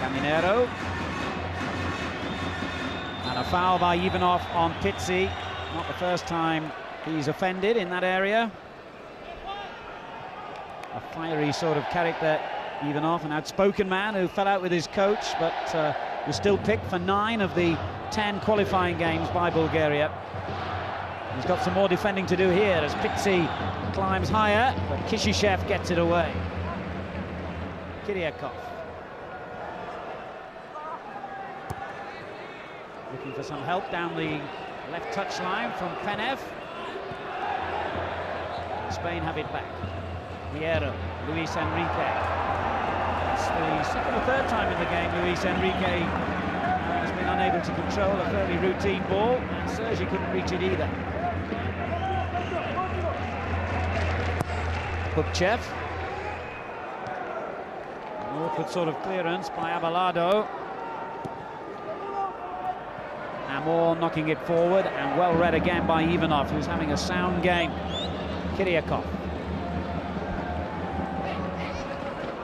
Caminero. And a foul by Ivanov on Pizzi. Not the first time he's offended in that area. A fiery sort of character, Ivanov, an outspoken man who fell out with his coach, but was still picked for 9 of the 10 qualifying games by Bulgaria. He's got some more defending to do here as Pizzi climbs higher, but Kishishev gets it away. Kiryakov. Looking for some help down the left touchline from Penev. Spain have it back. Piero, Luis Enrique. It's the second or third time in the game Luis Enrique has been unable to control a fairly routine ball, and Sergi couldn't reach it either. Pupchev. An awkward sort of clearance by Abelardo. Now Moore knocking it forward, and well read again by Ivanov, who's having a sound game. Kiriakov.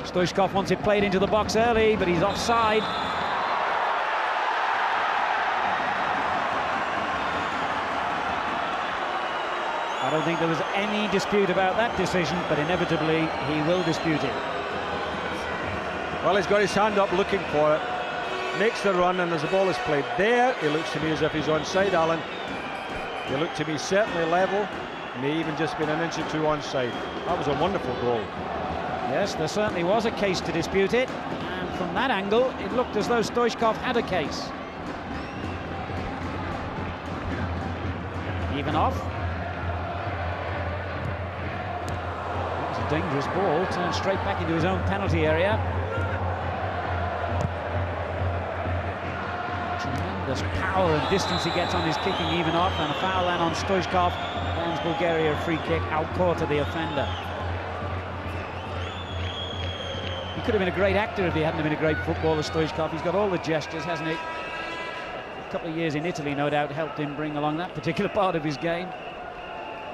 Stoichkov wants it played into the box early, but he's offside. I don't think there was any dispute about that decision, but inevitably he will dispute it. Well, he's got his hand up looking for it. Makes the run, and as the ball is played there, it looks to me as if he's onside, Alan. It looked to me certainly level, may even just been an inch or two onside. That was a wonderful goal. Yes, there certainly was a case to dispute it, and from that angle, it looked as though Stoichkov had a case. Ivanov. That was a dangerous ball, turned straight back into his own penalty area. Tremendous power and distance he gets on his kicking, Ivanov, and a foul then on Stoichkov. Earns Bulgaria a free kick, out court to the offender. He could have been a great actor if he hadn't been a great footballer, Stoichkov. He's got all the gestures, hasn't he? A couple of years in Italy, no doubt, helped him bring along that particular part of his game.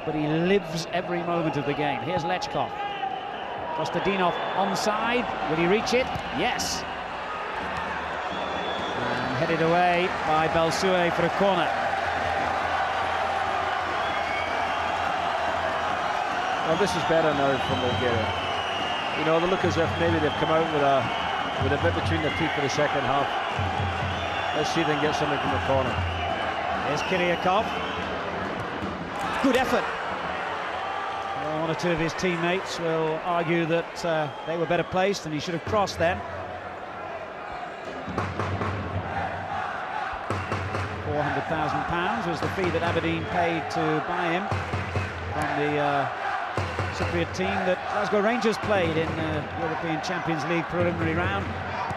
But he lives every moment of the game. Here's Lechkov. Kostadinov onside. Will he reach it? Yes. And headed away by Belsoe for a corner. Well, this is better now from Bulgaria. You know, they look as if maybe they've come out with a bit between their teeth for the second half. Let's see if they can get something from the corner. Here's Kiriakov. Good effort. Well, one or two of his teammates will argue that they were better placed and he should have crossed then. £400,000 was the fee that Aberdeen paid to buy him from the Cypriot team that Glasgow Rangers played in the European Champions League preliminary round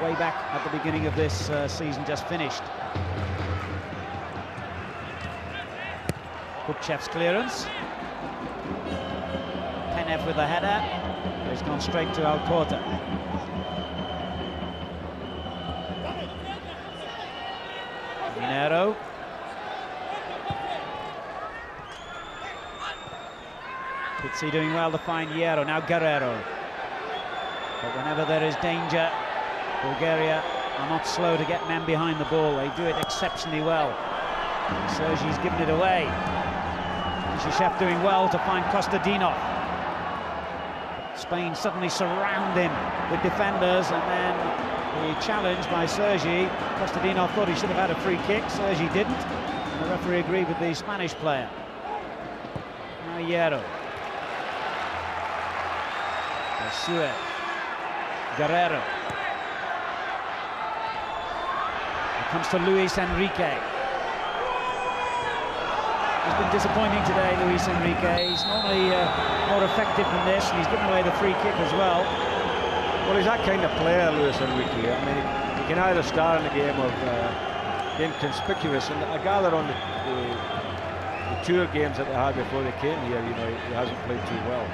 way back at the beginning of this season just finished. Kupchev's clearance. Penev with the header. He's gone straight to Alcorta. Minero. Pizzi doing well to find Hierro, now Guerrero. But whenever there is danger, Bulgaria are not slow to get men behind the ball. They do it exceptionally well. Sergi's given it away. Shishev doing well to find Kostadinov. Spain suddenly surround him with defenders, and then the challenge by Sergi. Kostadinov thought he should have had a free kick. Sergi didn't, and the referee agreed with the Spanish player. Now Hierro. Belsoe. Guerrero. It comes to Luis Enrique. He's been disappointing today, Luis Enrique. He's normally more effective than this, and he's given away the free kick as well. Well, he's that kind of player, Luis Enrique. I mean, he can either start in the game of being conspicuous, and I gather on the tour games that they had before they came here, you know, he hasn't played too well.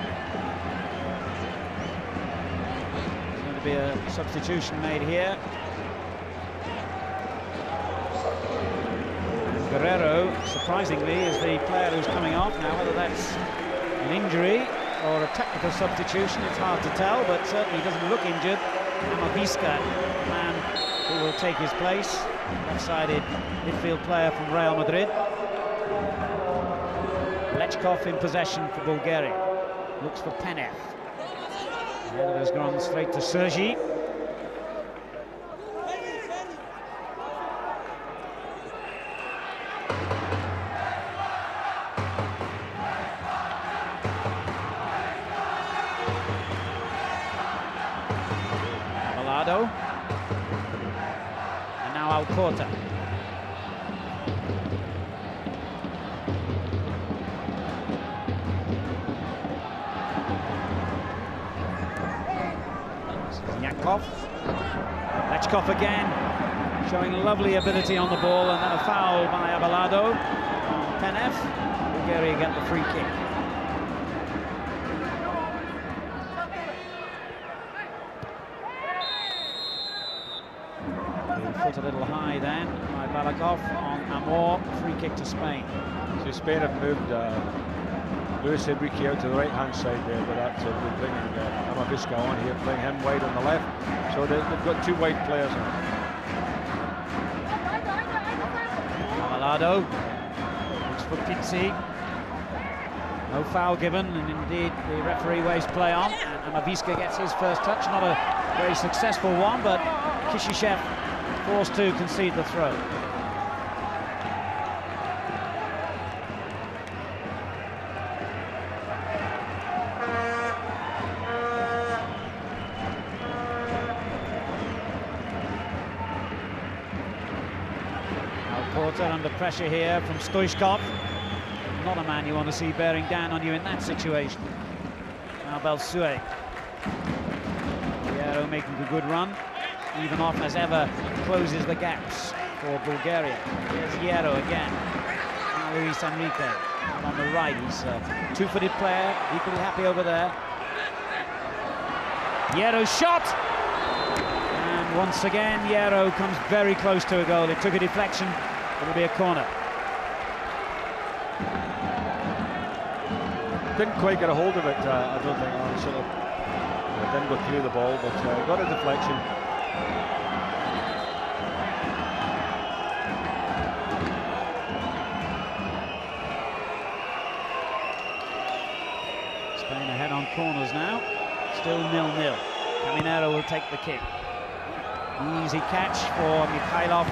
There's going to be a substitution made here. Guerrero, surprisingly, is the player who's coming off now. Whether that's an injury or a technical substitution, it's hard to tell, but certainly he doesn't look injured. Amavisca, the man who will take his place, left-sided midfield player from Real Madrid. Lechkov in possession for Bulgaria. Looks for Penev. The header has gone straight to Sergi. And now Alcorta. Yakov. Lechkov again, showing lovely ability on the ball, and then a foul by Abelardo. Penev. Bulgaria get the free kick. Foot a little high then by Balakov on Amor, free kick to Spain. So Spain have moved Luis Enrique out to the right-hand side there, but that's we're bringing Amavisca on here, playing him wide on the left. So they've got two wide players now. Amalado looks for Pizzi. No foul given, and indeed the referee waves play on. And Amavisca gets his first touch, not a very successful one, but Kishishev forced to concede the throw. Porter under pressure here from Stoichkov. Not a man you want to see bearing down on you in that situation. Now Belsue. Yero making a good run. Even off as ever closes the gaps for Bulgaria. Here's Yero again. Now Luis Enrique on the right. He's a two-footed player, equally happy over there. Yero's shot! And once again, Yero comes very close to a goal. It took a deflection. It'll be a corner. Didn't quite get a hold of it, I don't think. Sort of didn't go through the ball, but got a deflection. Spain ahead on corners now. Still 0-0. Caminero will take the kick. Easy catch for Mikhailov.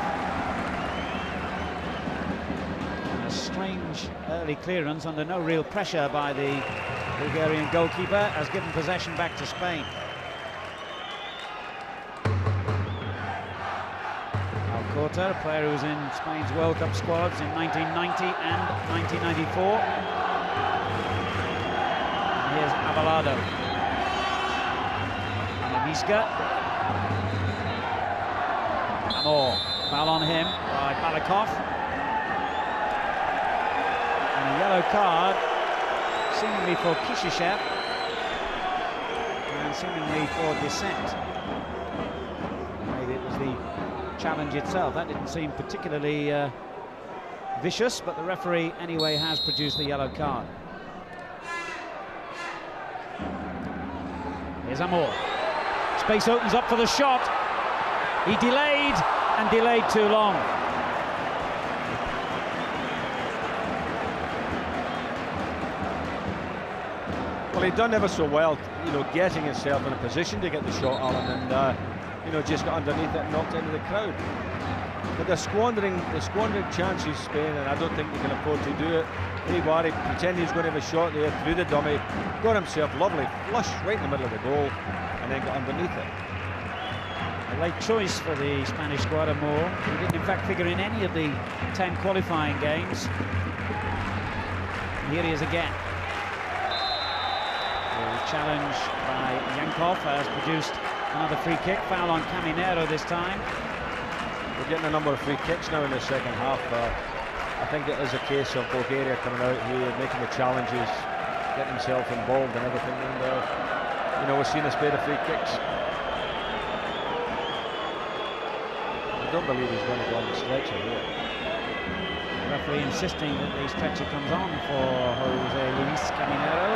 Strange early clearance under no real pressure by the Bulgarian goalkeeper, has given possession back to Spain. Alcorta, a player who was in Spain's World Cup squads in 1990 and 1994. And here's Abalado. Amavisca. Amor, foul on him by Balakov. A yellow card, seemingly for Kishishev, and seemingly for dissent. Maybe it was the challenge itself. That didn't seem particularly vicious, but the referee anyway has produced the yellow card. Here's Amor. Space opens up for the shot. He delayed, and delayed too long. Well, he'd done ever so well, getting himself in a position to get the shot, Alan, and just got underneath it and knocked it into the crowd. But they're squandering chances, Spain, and I don't think they can afford to do it. Anybody pretending he's going to have a shot there through the dummy, got himself lovely flush right in the middle of the goal, and then got underneath it. A late choice for the Spanish squad, Amor. He didn't in fact figure in any of the 10 qualifying games. And here he is again. Challenge by Yankov has produced another free kick. Foul on Caminero this time. We're getting a number of free kicks now in the second half. I think it is a case of Bulgaria coming out here, making the challenges, getting himself involved and everything. And we're seeing a spate of free kicks. I don't believe he's going to go on the stretcher here. The referee insisting that the stretcher comes on for Jose Luis Caminero.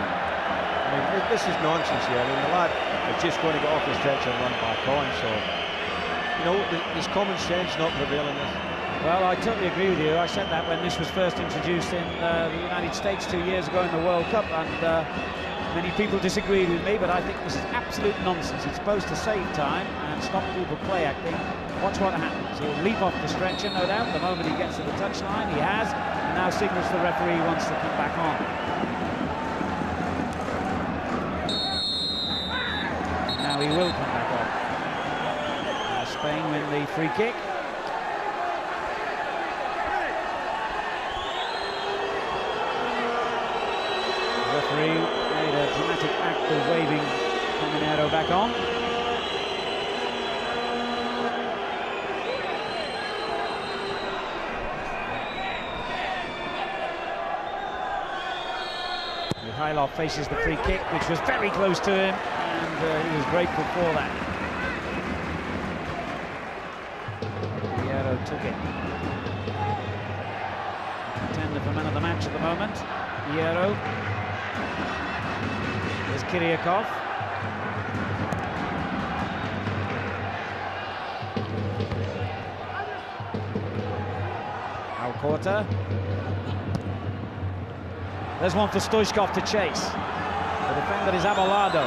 I mean, this is nonsense here. I mean, the lad is just going to get off the stretcher and run back on, so, there's common sense not prevailing this. Well, I totally agree with you. I said that when this was first introduced in the United States 2 years ago in the World Cup, and many people disagreed with me, but I think this is absolute nonsense. It's supposed to save time and stop people play acting. Watch what happens. He'll leap off the stretcher, no doubt, the moment he gets to the touchline. He has, and now signals to the referee he wants to come back on. He will come back on. Spain win the free kick. The referee made a dramatic act of waving Caminero back on. Mikhailov faces the free kick, which was very close to him. He was grateful for that. Piero took it. Contender for man of the match at the moment. Hierro. There's Kiriakov. Alcorta. There's one for Stoichkov to chase. The defender is Abelardo.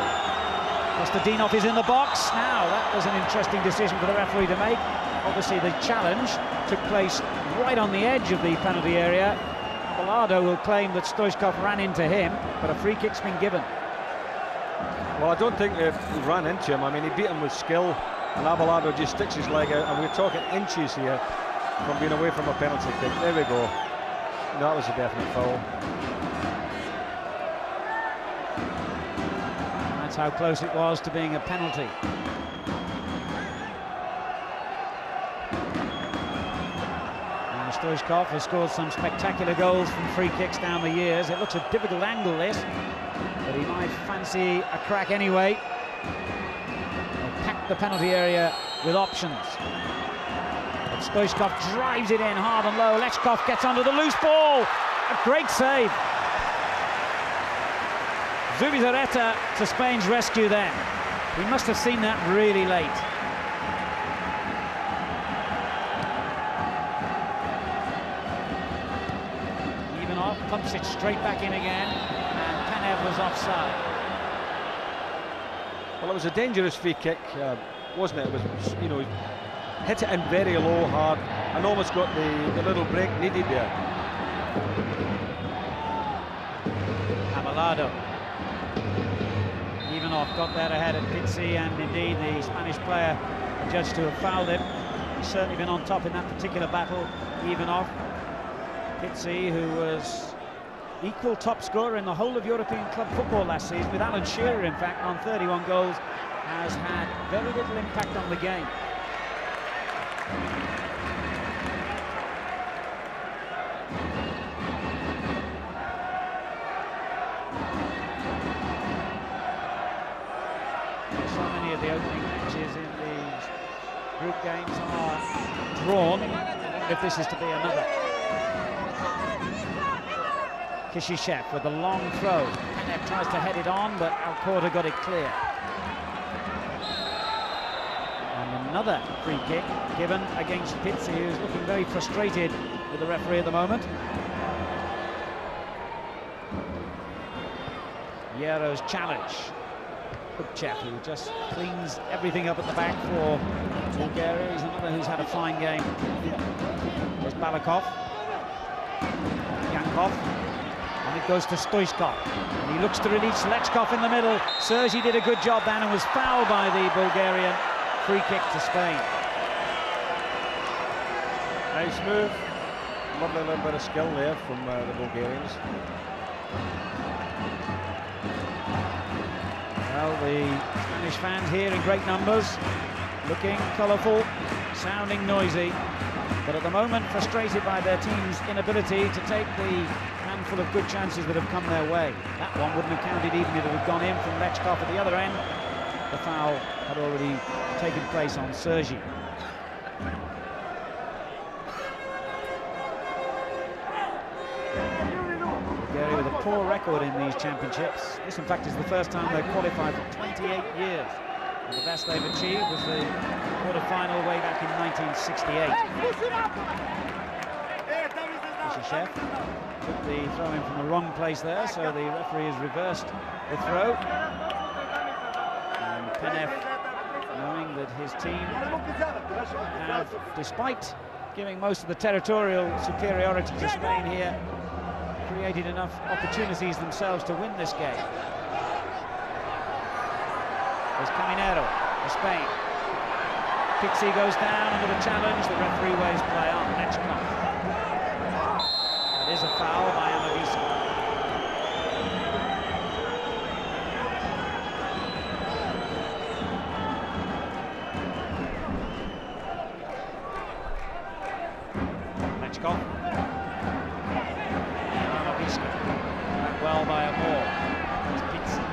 Kostadinov is in the box. Now, that was an interesting decision for the referee to make. Obviously, the challenge took place right on the edge of the penalty area. Abelardo will claim that Stoichkov ran into him, but a free kick's been given. Well, I don't think he ran into him. I mean, he beat him with skill, and Abelardo just sticks his leg out, and we're talking inches here from being away from a penalty kick. There we go. That was a definite foul. That's how close it was to being a penalty. And Stoichkov has scored some spectacular goals from free kicks down the years. It looks a difficult angle, this, but he might fancy a crack anyway. They'll pack the penalty area with options. But Stoichkov drives it in hard and low. Lechkov gets onto the loose ball. A great save. Zubizarreta to Spain's rescue then. He must have seen that really late. Ivanov pumps it straight back in again, and Panev was offside. Well, it was a dangerous free kick, wasn't it? It was, you know, hit it in very low, hard, and almost got the little break needed there. Abelardo. Ivanov got there ahead of Pizzi, and indeed the Spanish player judged to have fouled him. He's certainly been on top in that particular battle, Ivanov. Pizzi, who was equal top scorer in the whole of European club football last season, with Alan Shearer, in fact, on 31 goals, has had very little impact on the game. So many of the opening matches in these group games are drawn. I wonder if this is to be another. Kishishev with a long throw. Panev tries to head it on, but Alcorta got it clear. And another free kick given against Pizzi, who's looking very frustrated with the referee at the moment. Hierro's challenge. Bukchev, who just cleans everything up at the back for Bulgaria. He's another who's had a fine game. There's Balakov. Yankov. And it goes to Stoichkov. And he looks to release Lechkov in the middle. Sergi did a good job then and was fouled by the Bulgarian. Free kick to Spain. Nice move. Lovely little bit of skill there from the Bulgarians. Well, the Spanish fans here in great numbers, looking colourful, sounding noisy, but at the moment frustrated by their team's inability to take the handful of good chances that have come their way. That one wouldn't have counted even if it had gone in from Lechkov at the other end. The foul had already taken place on Sergi. Bulgaria with a poor record in these championships. This, in fact, is the first time they've qualified for 28 years. And the best they've achieved was the quarter-final way back in 1968. Kishishev took the throw-in from the wrong place there, so the referee has reversed the throw. And Panev, knowing that his team have, despite giving most of the territorial superiority to Spain here, created enough opportunities themselves to win this game. There's Caminero for Spain. Pizzi goes down under the challenge. The referee waves play on. Lechkov. That is a foul by Amavisco. Lechkov. Well by a ball. It's Pizzi.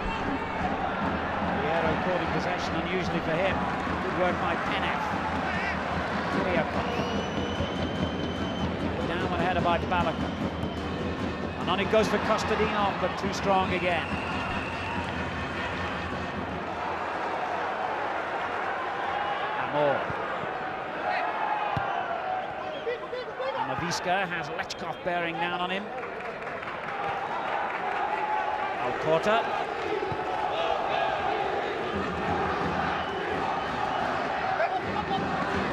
Hierro caught in possession, unusually for him. Good work by Panev. Kiriakov. header by Balaka. And on it goes for Kostadinov, but too strong again. Amor. And Naviska has Lechkov bearing down on him. Alcorta.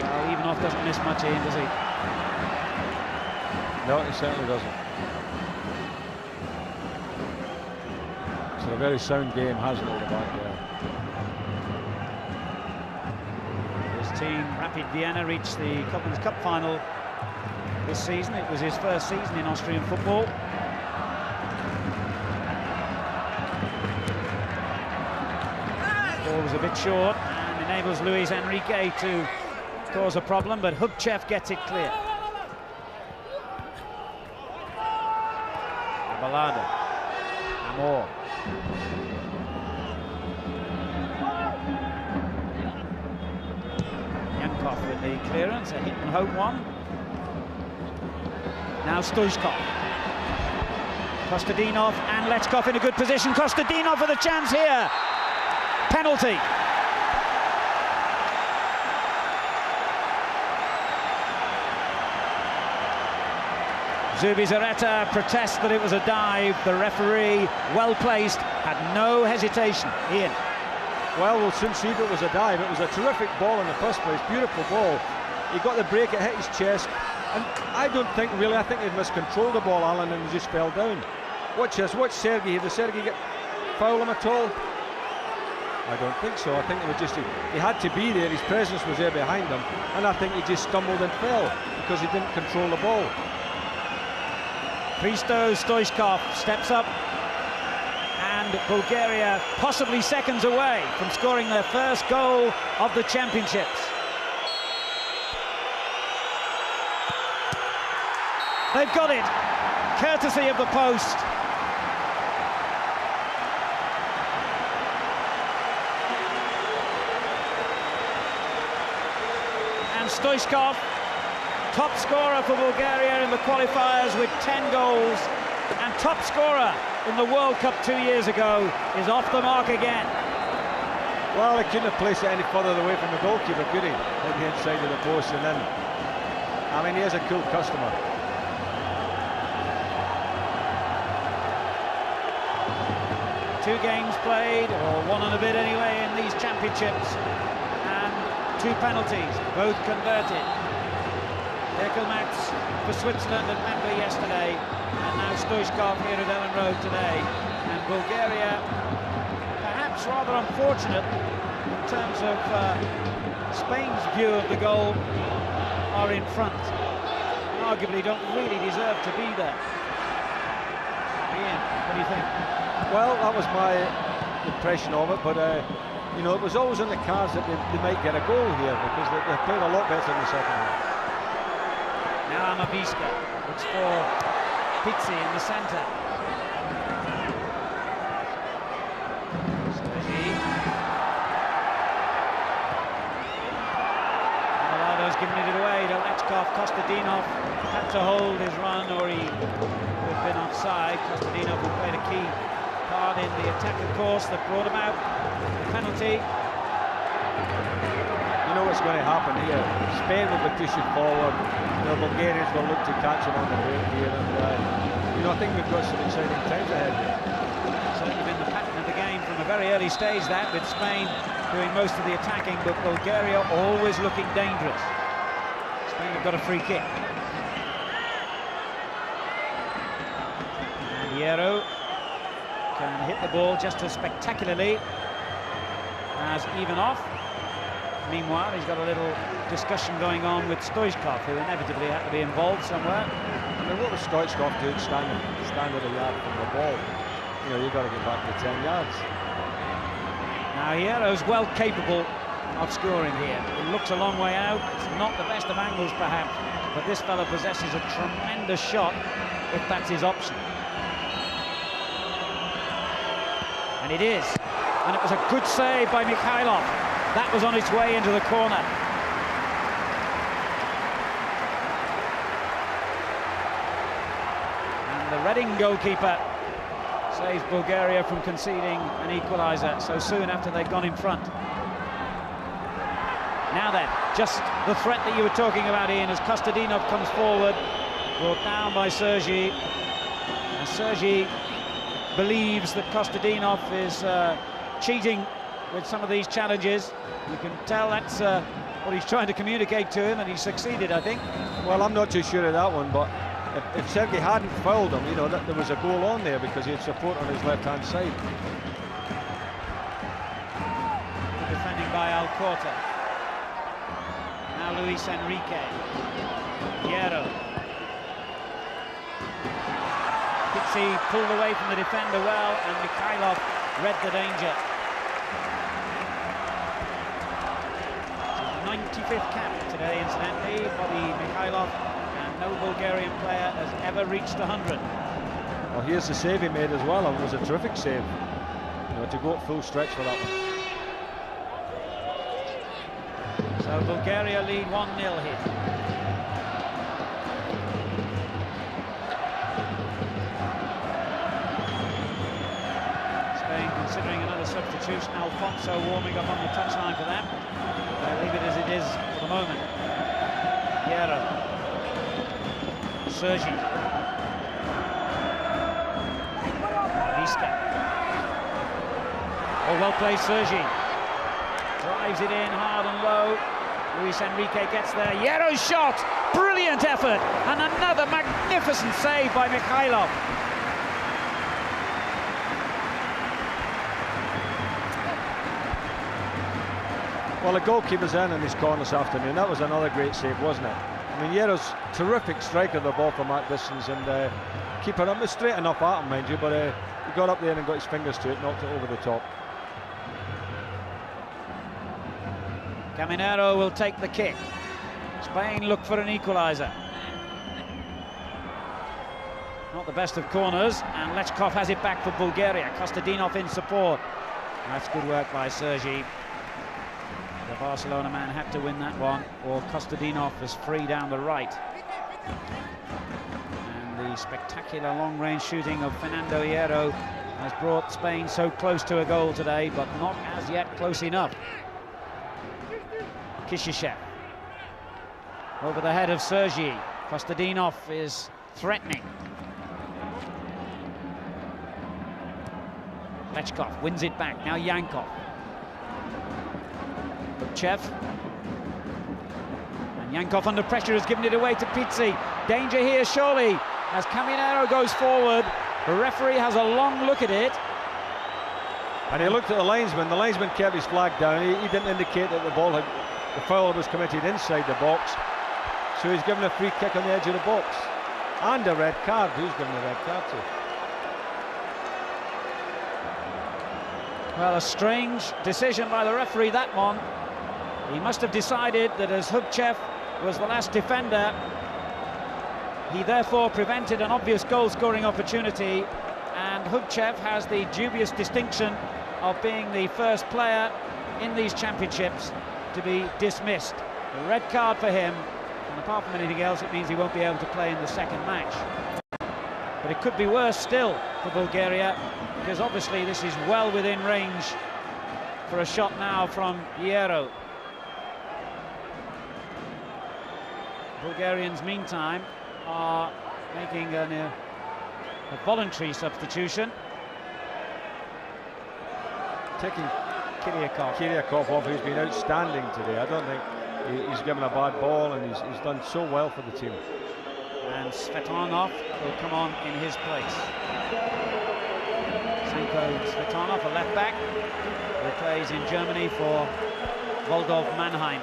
Well, Ivanov doesn't miss much in, does he? No, he certainly doesn't. So a very sound game, hasn't it, at the back there. His team, Rapid Vienna, reached the Conference Cup final this season. It was his first season in Austrian football. The ball was a bit short and enables Luis Enrique to cause a problem, but Hubchev gets it clear. Balada. Amor. Yankov with the clearance, a hit and hope one. Now Stoichkov. Kostadinov and Lechkov in a good position. Kostadinov with a chance here. Penalty. Zubizarreta protests that it was a dive. The referee, well placed, had no hesitation. Ian. Well, we'll soon see if it was a dive. It was a terrific ball in the first place, beautiful ball. He got the break, it hit his chest, and I don't think really, I think he'd miscontrolled the ball, Alan, and he just fell down. Watch this, watch Sergei. Did Sergei foul him at all? I don't think so. I think it was just, he had to be there, his presence was there behind him, and I think he just stumbled and fell because he didn't control the ball. Hristo Stoichkov steps up, and Bulgaria possibly seconds away from scoring their first goal of the championships. They've got it, courtesy of the post. And Stoichkov, top scorer for Bulgaria in the qualifiers with 10 goals, and top scorer in the World Cup 2 years ago, is off the mark again. Well, he couldn't have placed it any further away from the goalkeeper, could he? Hit the inside of the post, and then, I mean, he is a cool customer. Two games played, or one and a bit anyway, in these championships, and 2 penalties, both converted. Dekelmats for Switzerland at Wembley yesterday, and now Stoichkov here at Ellen Road today. And Bulgaria, perhaps rather unfortunate in terms of Spain's view of the goal, are in front, and arguably don't really deserve to be there. Ian, what do you think? Well, that was my impression of it, but you know, it was always in the cards that they might get a goal here, because they played a lot better in the second half. Now Amaviska looks for Pizzi in the centre. Amalado's given it away to Lechkov. Kostadinov had to hold his run, or he would have been offside. Kostadinov, who played a key part in the attack, of course, that brought him out. Penalty. You know what's going to happen here. Spain will be pushing forward. The Bulgarians will look to catch them on the break here, and you know, I think we've got some exciting times ahead here. Certainly been the pattern of the game from a very early stage, that, with Spain doing most of the attacking, but Bulgaria always looking dangerous. Spain have got a free kick. And Hierro can hit the ball just as spectacularly as Ivanov. Meanwhile, he's got a little discussion going on with Stoichkov, who inevitably had to be involved somewhere. I mean, what was Stoichkov doing standing at a yard from the ball? You know, you've got to get back to 10 yards. Now, Hierro's well capable of scoring here. It looks a long way out. It's not the best of angles, perhaps, but this fellow possesses a tremendous shot if that's his option. And it is. And it was a good save by Mikhailov. That was on its way into the corner. Reading goalkeeper saves Bulgaria from conceding an equaliser so soon after they'd gone in front. Now then, just the threat that you were talking about, Ian, as Kostadinov comes forward, brought down by Sergi. And Sergi believes that Kostadinov is cheating with some of these challenges. You can tell that's what he's trying to communicate to him, and he's succeeded, I think. Well, I'm not too sure of that one, but if Sergi hadn't fouled him, you know, there was a goal on there because he had support on his left-hand side. Defending by Alcorta. Now Luis Enrique. Hierro. Pizzi pulled away from the defender well, and Mikhailov read the danger. 95th cap today, incidentally, Bobby Mikhailov, and no Bulgarian player has ever reached 100. Well, here's the save he made as well. It was a terrific save. You know, to go at full stretch for that one. So Bulgaria lead 1-0 here. Spain considering another substitution. Alfonso warming up on the touchline for that. They'll leave it as it is for the moment. Hierro. Sergi. Visca. Oh, well played, Sergi. Drives it in hard and low. Luis Enrique gets there. Hierro's shot! Brilliant effort! And another magnificent save by Mikhailov. Well, the goalkeeper's in his corner this afternoon. That was another great save, wasn't it? I mean, Hierro's terrific striker of the ball from that distance, and keeper up straight enough at him, mind you, but he got up there and got his fingers to it, knocked it over the top. Caminero will take the kick. Spain look for an equaliser. Not the best of corners, and Lechkov has it back for Bulgaria. Kostadinov in support. That's good work by Sergi. The Barcelona man had to win that one, or Kostadinov is free down the right. And the spectacular long-range shooting of Fernando Hierro has brought Spain so close to a goal today, but not as yet close enough. Kishishev over the head of Sergi. Kostadinov is threatening. Lechkov wins it back. Now Yankov. Bukchev. And Yankov under pressure has given it away to Pizzi. Danger here surely as Caminero goes forward. The referee has a long look at it. And he looked at the linesman. The linesman kept his flag down. He didn't indicate that the foul was committed inside the box, so he's given a free kick on the edge of the box and a red card. Who's given a red card to? Well, a strange decision by the referee, that one. He must have decided that as Hubchev was the last defender, he therefore prevented an obvious goal-scoring opportunity, and Hubchev has the dubious distinction of being the first player in these championships to be dismissed. A red card for him, and apart from anything else, it means he won't be able to play in the second match. But it could be worse still for Bulgaria, because obviously this is well within range for a shot now from Hierro. Bulgarians, meantime, are making a voluntary substitution. Taking Kiriakov off, who's been outstanding today. I don't think he's given a bad ball, and he's done so well for the team. And Svetanov will come on in his place. Senko Svetanov, a left back, who plays in Germany for Waldorf Mannheim.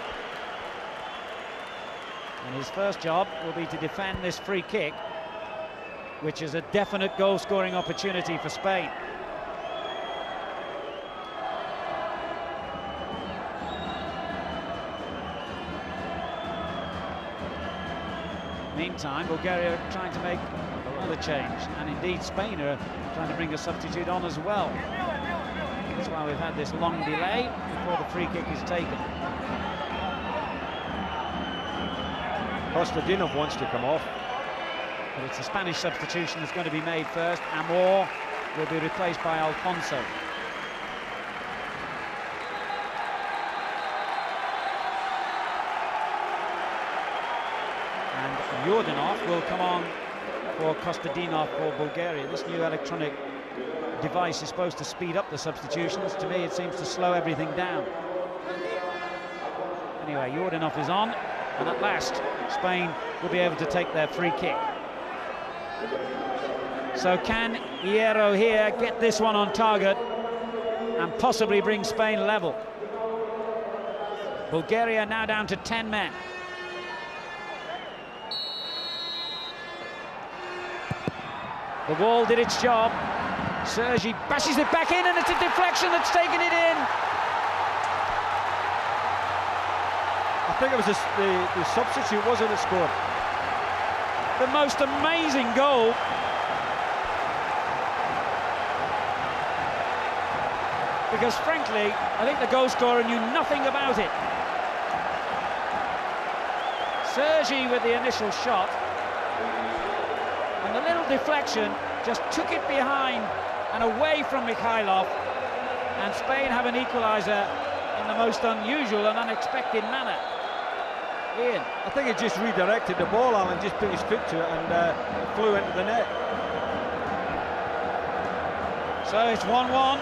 And his first job will be to defend this free kick, which is a definite goal-scoring opportunity for Spain. Meantime, Bulgaria are trying to make another change, and indeed Spain are trying to bring a substitute on as well. That's why we've had this long delay before the free kick is taken. Kostadinov wants to come off. But it's a Spanish substitution that's going to be made first. Amor will be replaced by Alfonso. And Yordanov will come on for Kostadinov for Bulgaria. This new electronic device is supposed to speed up the substitutions. To me, it seems to slow everything down. Anyway, Yordanov is on, and at last, Spain will be able to take their free kick. So can Hierro here get this one on target and possibly bring Spain level? Bulgaria now down to 10 men. The wall did its job. Sergi bashes it back in, and it's a deflection that's taken it in. I think it was the substitute, wasn't it, scored? The most amazing goal. Because frankly, I think the goal scorer knew nothing about it. Sergi with the initial shot, and the little deflection just took it behind and away from Mikhailov, and Spain have an equaliser in the most unusual and unexpected manner. Ian. I think he just redirected the ball, Alan, just put his foot to it and flew into the net. So it's 1-1.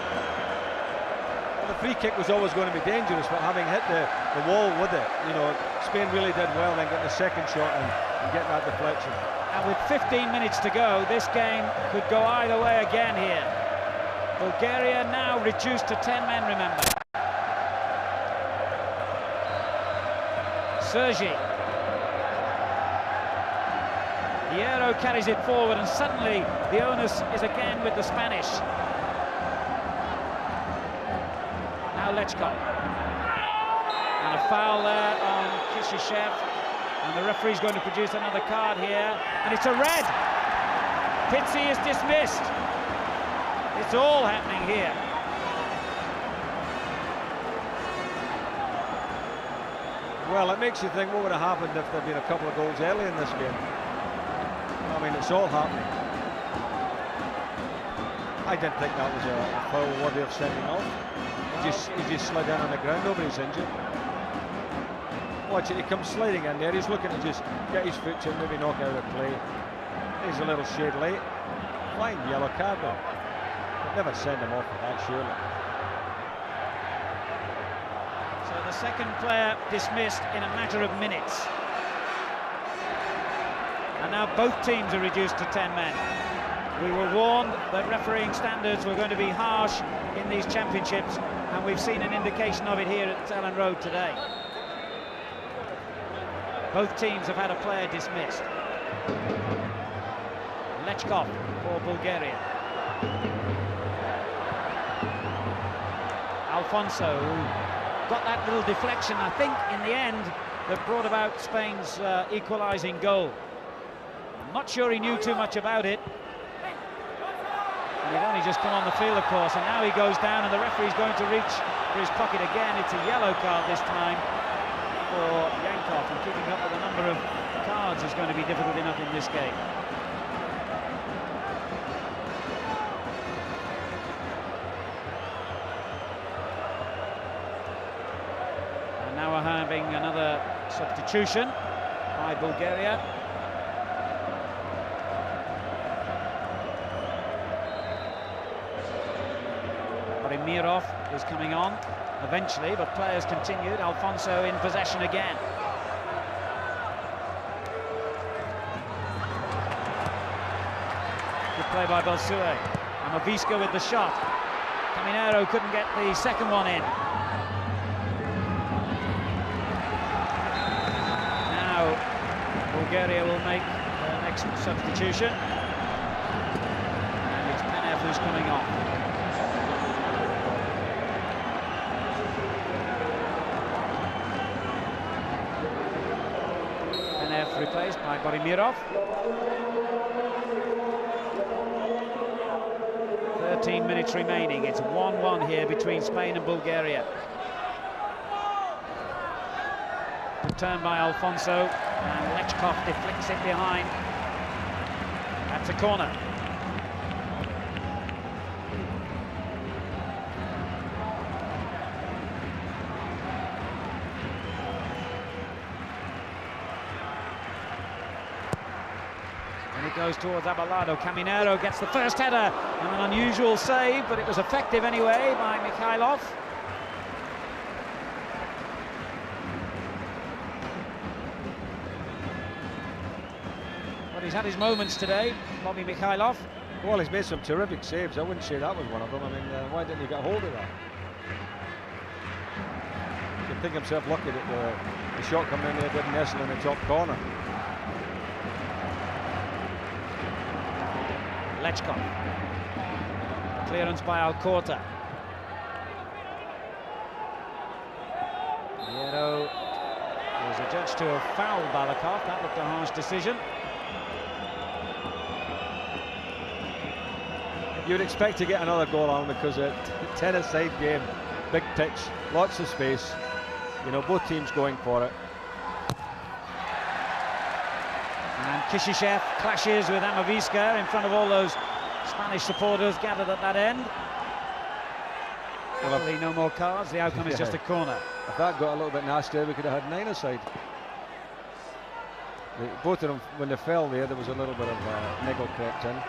The free kick was always going to be dangerous, but having hit the wall with it, you know, Spain really did well then getting the second shot and getting that deflection. And with 15 minutes to go, this game could go either way again here. Bulgaria now reduced to 10 men, remember. Sergi. Hierro carries it forward, and suddenly the onus is again with the Spanish. Now Lechkov. And a foul there on Kishishev. And the referee's going to produce another card here. And it's a red. Pizzi is dismissed. It's all happening here. Well, it makes you think what would have happened if there'd been a couple of goals early in this game. I mean, it's all happening. I didn't think that was a foul worthy of sending off. He just slid in on the ground, nobody's injured. Watch it, he comes sliding in there, he's looking to just get his foot to maybe knock out of play. He's a little shade late. Fine yellow card though. Never send him off for that, surely. So the second player dismissed in a matter of minutes. And now both teams are reduced to 10 men. We were warned that refereeing standards were going to be harsh in these championships, and we've seen an indication of it here at Ellen Road today. Both teams have had a player dismissed. Lechkov for Bulgaria. Alfonso, who got that little deflection, I think, in the end, that brought about Spain's equalising goal. I'm not sure he knew too much about it. And he'd only just come on the field, of course, and now he goes down, and the referee's going to reach for his pocket again. It's a yellow card this time for Yankov, and keeping up with the number of cards is going to be difficult enough in this game. And now we're having another substitution by Bulgaria. Mirov is coming on eventually, but players continued. Alfonso in possession again. Good play by Balsue. Amavisca with the shot. Caminero couldn't get the second one in. Now Bulgaria will make their next substitution. And it's Penev who's coming on. Replaced by Borimirov. 13 minutes remaining. It's 1-1 here between Spain and Bulgaria. Good turn by Alfonso, and Lechkov deflects it behind. That's a corner. And it goes towards Abelardo. Caminero gets the first header, and an unusual save, but it was effective anyway by Mikhailov. But he's had his moments today, Bobby Mikhailov. Well, he's made some terrific saves. I wouldn't say that was one of them. I mean, why didn't he get hold of that? He can think himself lucky that the shot coming in there didn't nestle in the top corner. Lechkov. Clearance by Alcorta. Hierro was adjudged to have fouled Balakov. That looked a harsh decision. You'd expect to get another goal on because a tennis-side game, big pitch, lots of space. You know, both teams going for it. And Kishishev clashes with Amaviska in front of all those Spanish supporters gathered at that end. Well, no more cards. The outcome is just a corner. If that got a little bit nastier, we could have had 9 aside. Both of them, when they fell there was a little bit of niggle crept in.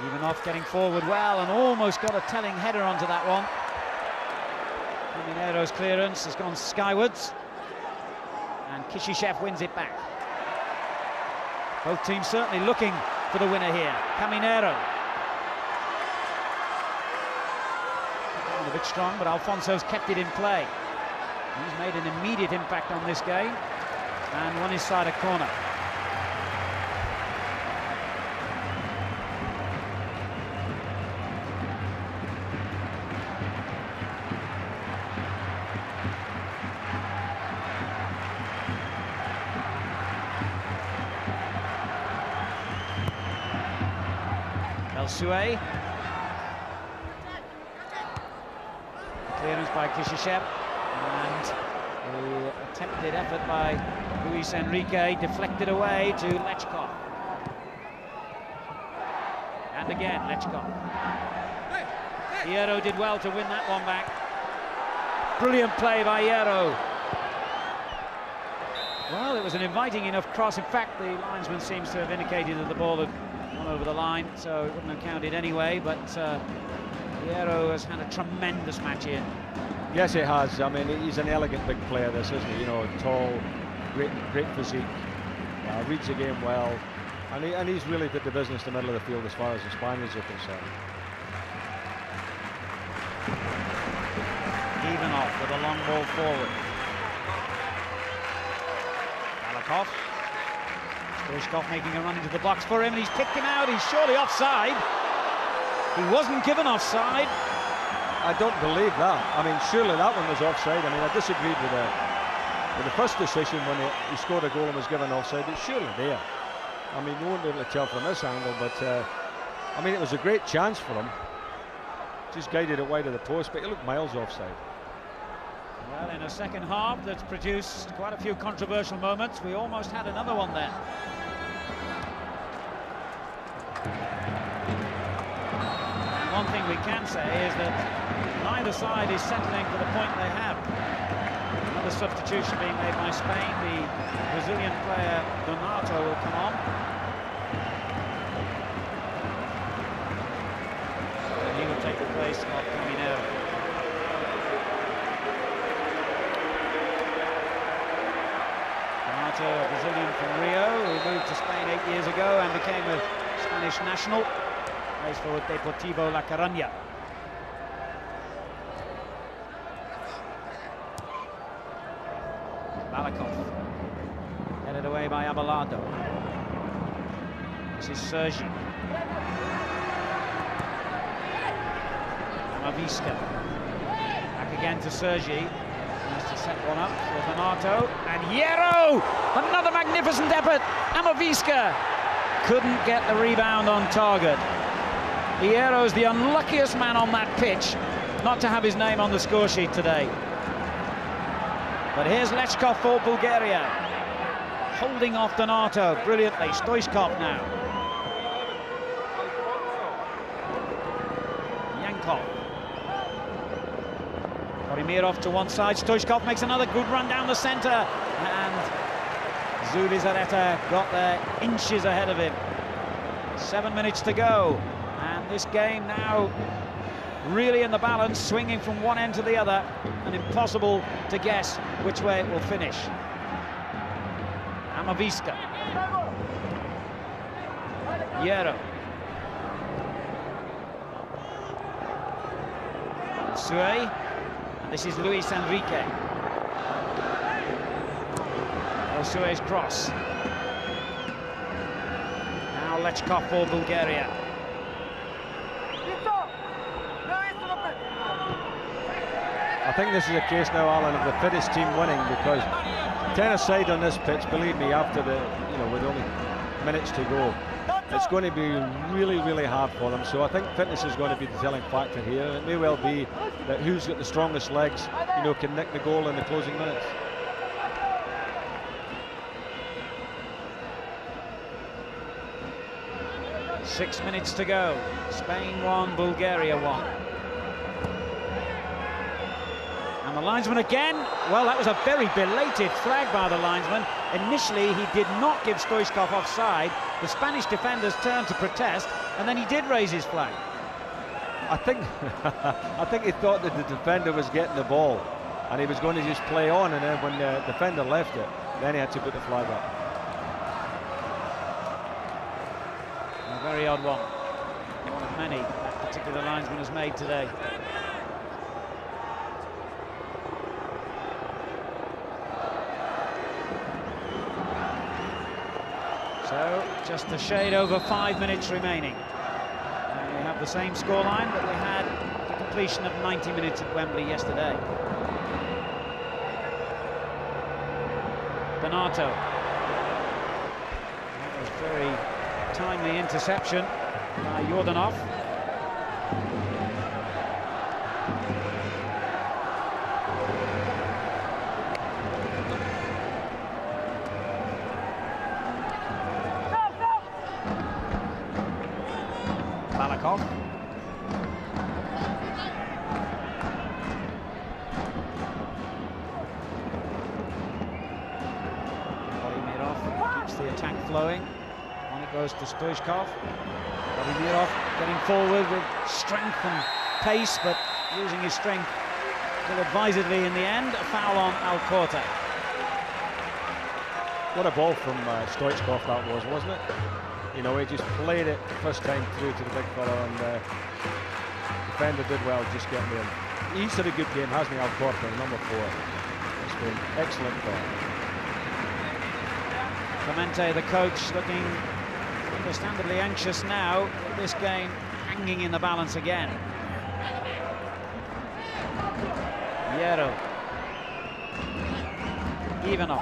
Ivanov getting forward well and almost got a telling header onto that one. Caminero's clearance has gone skywards, and Kishishev wins it back. Both teams certainly looking for the winner here. Caminero. A bit strong, but Alfonso's kept it in play. He's made an immediate impact on this game and won his side a corner. Elsue. Clearance by Kishishev, and the attempted effort by Luis Enrique deflected away to Lechkov. And again, Lechkov. Hierro did well to win that one back. Brilliant play by Hierro. Well, it was an inviting enough cross. In fact, the linesman seems to have indicated that the ball had gone over the line, so it wouldn't have counted anyway, but Hierro has had a tremendous match here. Yes, it has. I mean, he's an elegant big player, this, isn't he? You know, tall, great physique, reads the game well, and he's really did the business in the middle of the field as far as the Spaniards are concerned. Ivanov with a long ball forward. Balakov. Stoichkov making a run into the box for him, and he's kicked him out. He's surely offside. He wasn't given offside. I don't believe that. I mean, surely that one was offside. I mean, I disagreed with the first decision when he scored a goal and was given offside. It's surely there. I mean, you won't be able to tell from this angle, but I mean, it was a great chance for him. Just guided it wide of the post, but he looked miles offside. Well, in a second half that's produced quite a few controversial moments, we almost had another one then. One thing we can say is that neither side is settling for the point they have. Another substitution being made by Spain. The Brazilian player Donato will come on. And he will take the place of Caminero. Donato, a Brazilian from Rio, who moved to Spain 8 years ago and became a Spanish national. Plays for Deportivo La Coruña. Balakov. Headed away by Abelardo. This is Sergi. Amaviska. Back again to Sergi. Nice to set one up for Donato. And Hierro! Another magnificent effort. Amaviska couldn't get the rebound on target. Hierro's the unluckiest man on that pitch not to have his name on the score sheet today. But here's Lechkov for Bulgaria, holding off Donato brilliantly. Stoichkov now. Yankov. Korimirov to one side. Stoichkov makes another good run down the centre, and Zubizarreta got there inches ahead of him. 7 minutes to go, and this game now really in the balance, swinging from one end to the other, and impossible to guess which way it will finish. Amaviska. Hierro. Sue. And this is Luis Enrique. Sue's cross. Now Lechkov for Bulgaria. I think this is a case now, Alan, of the fittest team winning, because tennis-side on this pitch, believe me, after the, with only minutes to go, it's going to be really, really hard for them. So I think fitness is going to be the telling factor here. It may well be that who's got the strongest legs, can nick the goal in the closing minutes. Six minutes to go. Spain 1, Bulgaria 1. And the linesman again. Well, that was a very belated flag by the linesman. Initially, he did not give Stoichkov offside. The Spanish defenders turned to protest, and then he did raise his flag. I think he thought that the defender was getting the ball, and he was going to just play on, and then when the defender left it, then he had to put the flag up. A very odd one. One of many that particular linesman has made today. So, just a shade over 5 minutes remaining. And we have the same scoreline that we had at the completion of 90 minutes at Wembley yesterday. Donato. That was very timely interception by Yordanov. Balakov. Korimirov keeps the attack flowing. On it goes to Stoichkov. Korimirov getting forward with strength and pace, but using his strength ill-advisedly in the end. A foul on Alcorta. What a ball from Stoichkov that was, wasn't it? He just played it first time through to the big fella, and defender did well just getting there. He's had a good game, hasn't he, Alcorta, number 4. It's been excellent for him. Clemente, the coach, looking understandably anxious now, with this game hanging in the balance again. Hierro. Ivanov.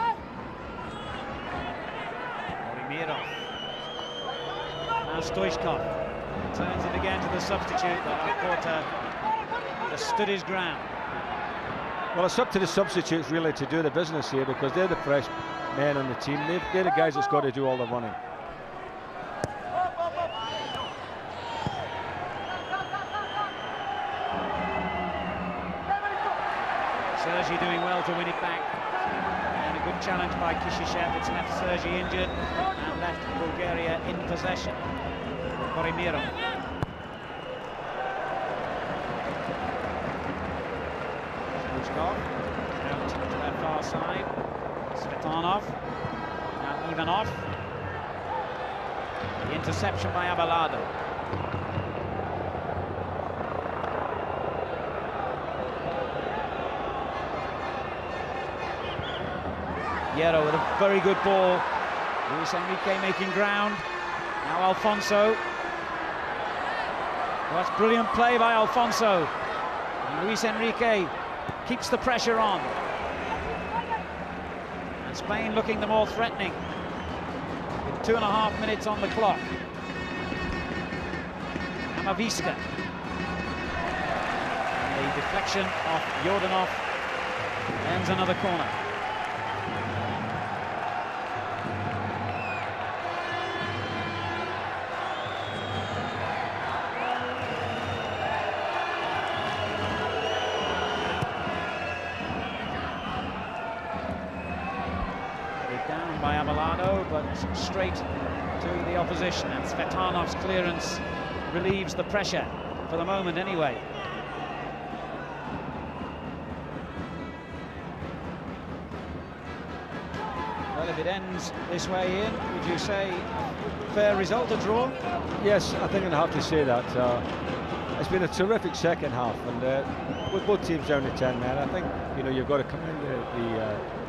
Korimirov. Now Stoichkov turns it again to the substitute, but Alcorta just stood his ground. Well, it's up to the substitutes really to do the business here, because they're the fresh men on the team. They're the guys that's got to do all the running. Sergi doing well to win it back. And a good challenge by Kishishev. It's left Sergi injured and left Bulgaria in possession. Korimirov. Stoichkov out to their far side. Svetanov. Now Ivanov. The interception by Abalado. Hierro with a very good ball. Luis Enrique making ground. Now Alfonso. Well, that's brilliant play by Alfonso. And Luis Enrique keeps the pressure on. And Spain looking the more threatening, with 2.5 minutes on the clock. Amaviska. And the deflection of Yordanov ends another corner. Down by Abelardo, but straight to the opposition, and Svetanov's clearance relieves the pressure, for the moment anyway. Well, if it ends this way, Ian, would you say a fair result, a draw? Yes, I think I'd have to say that. It's been a terrific second half, and with both teams down to 10 men, I think you've got to commend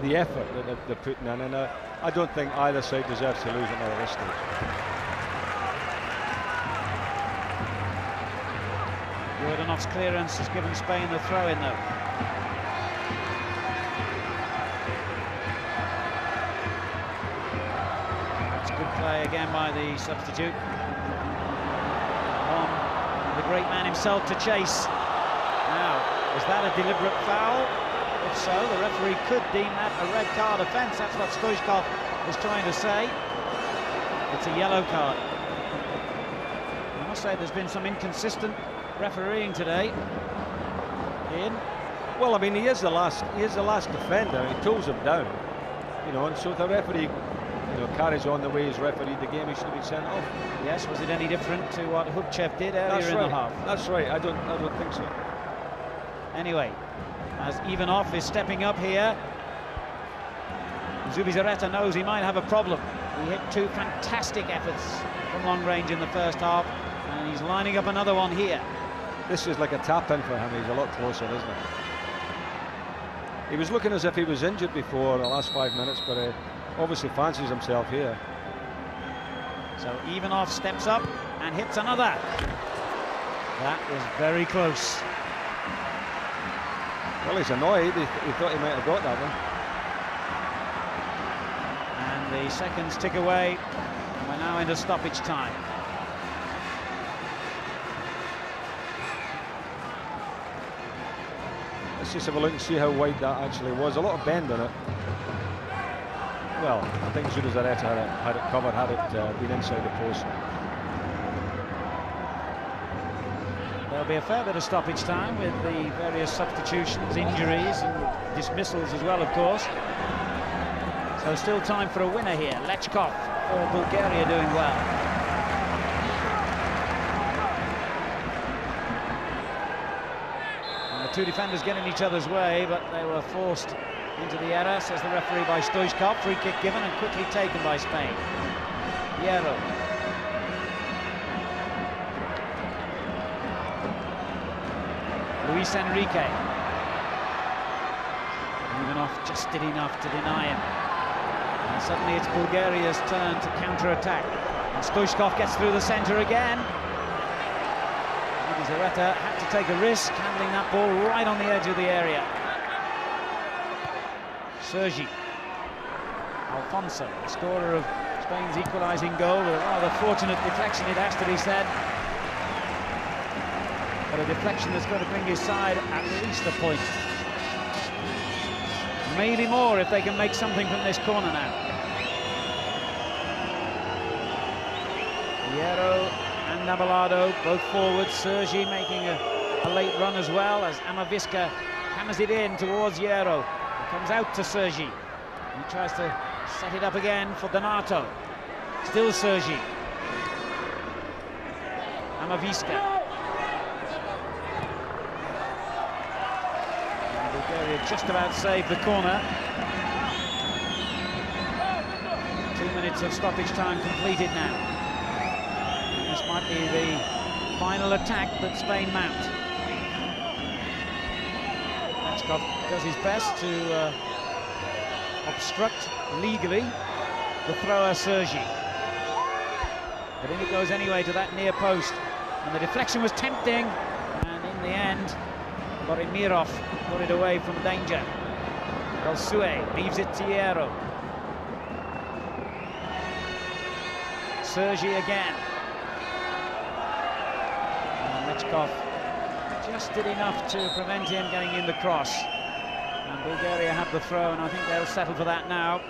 the effort that they're putting in, and I don't think either side deserves to lose it at this stage. Yordanov's clearance has given Spain the throw-in, though. That's good play again by the substitute. The great man himself to chase. Now, was that a deliberate foul? If so, the referee could deem that a red card offence. That's what Stoichkov is trying to say. It's a yellow card. I must say there's been some inconsistent refereeing today. Ian? Well, I mean, he is the last defender. He pulls him down, and so the referee carries on the way he's refereed the game. He should have been sent off. Yes, was it any different to what Hubchev did earlier in the half? That's right. I don't think so. Anyway, as Ivanov is stepping up here, Zubizarreta knows he might have a problem. He hit two fantastic efforts from long range in the first half, and he's lining up another one here. This is like a tap-in for him. He's a lot closer, isn't he? He was looking as if he was injured before the last 5 minutes, but obviously fancies himself here. So Ivanov steps up and hits another. That was very close. Well, he's annoyed. He thought he might have got that one. And the seconds tick away. We're now into stoppage time. Let's just have a look and see how wide that actually was. A lot of bend on it. Well, I think Zubizarreta had it covered, had it been inside the post. There'll be a fair bit of stoppage time with the various substitutions, injuries and dismissals as well, of course. So still time for a winner here. Lechkov for Bulgaria doing well. And the two defenders get in each other's way, but they were forced into the error, says the referee, by Stoichkov. Free kick given and quickly taken by Spain. Hierro. Luis Enrique. Ivanov just did enough to deny him. And suddenly it's Bulgaria's turn to counter-attack. And Stoichkov gets through the centre again. Zubizarreta had to take a risk, handling that ball right on the edge of the area. Sergi. Alfonso, the scorer of Spain's equalising goal, with a rather fortunate deflection, it has to be said. But a deflection that's going to bring his side at least a point. Maybe more if they can make something from this corner now. Hierro and Abelardo, both forwards. Sergi making a late run as well, as Amaviska hammers it in towards Hierro. Comes out to Sergi. He tries to set it up again for Donato. Still Sergi. Amaviska. And Bulgaria just about saved the corner. 2 minutes of stoppage time completed now. This might be the final attack that Spain mount. Lechkov does his best to obstruct legally the thrower Sergi. But in it goes anyway to that near post. And the deflection was tempting. And in the end, Borimirov got it away from danger. Bosue leaves it to Hierro. Sergi again. Stoichkov just did enough to prevent him getting in the cross. And Bulgaria had the throw, and I think they'll settle for that now.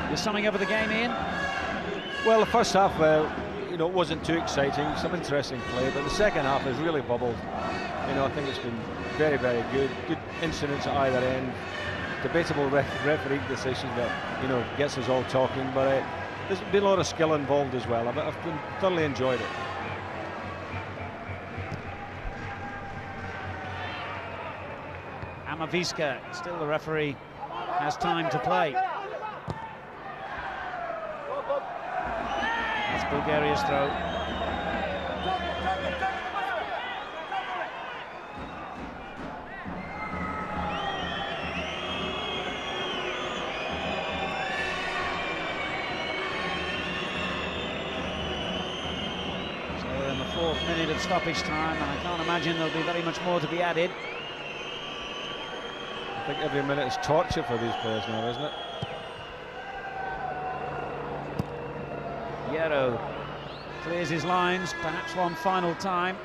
You're summing up of the game, Ian? Well, the first half, you know, it wasn't too exciting. Some interesting play, but the second half has really bubbled. You know, I think it's been very, very good. Good incidents at either end. Debatable refereeing decisions that, you know, gets us all talking. But there's been a lot of skill involved as well. I've thoroughly enjoyed it. Amaviska, still the referee, has time to play. That's Bulgaria's throw. So we're in the 4th minute of stoppage time, and I can't imagine there'll be very much more to be added. I think every minute is torture for these players now, isn't it? Yero clears his lines, perhaps one final time.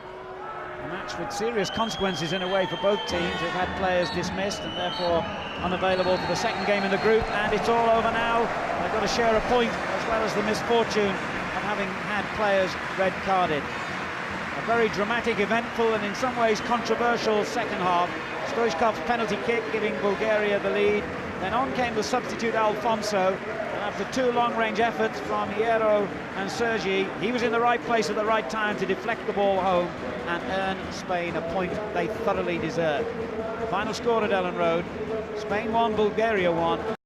A match with serious consequences in a way for both teams who've had players dismissed and therefore unavailable for the second game in the group. And it's all over now. They've got to share a point as well as the misfortune of having had players red carded. A very dramatic, eventful and in some ways controversial second half. Stoichkov's penalty kick giving Bulgaria the lead. Then on came the substitute Alfonso. And after 2 long-range efforts from Yero and Sergi, he was in the right place at the right time to deflect the ball home and earn Spain a point they thoroughly deserved. Final score at Ellen Road: Spain 1, Bulgaria 1.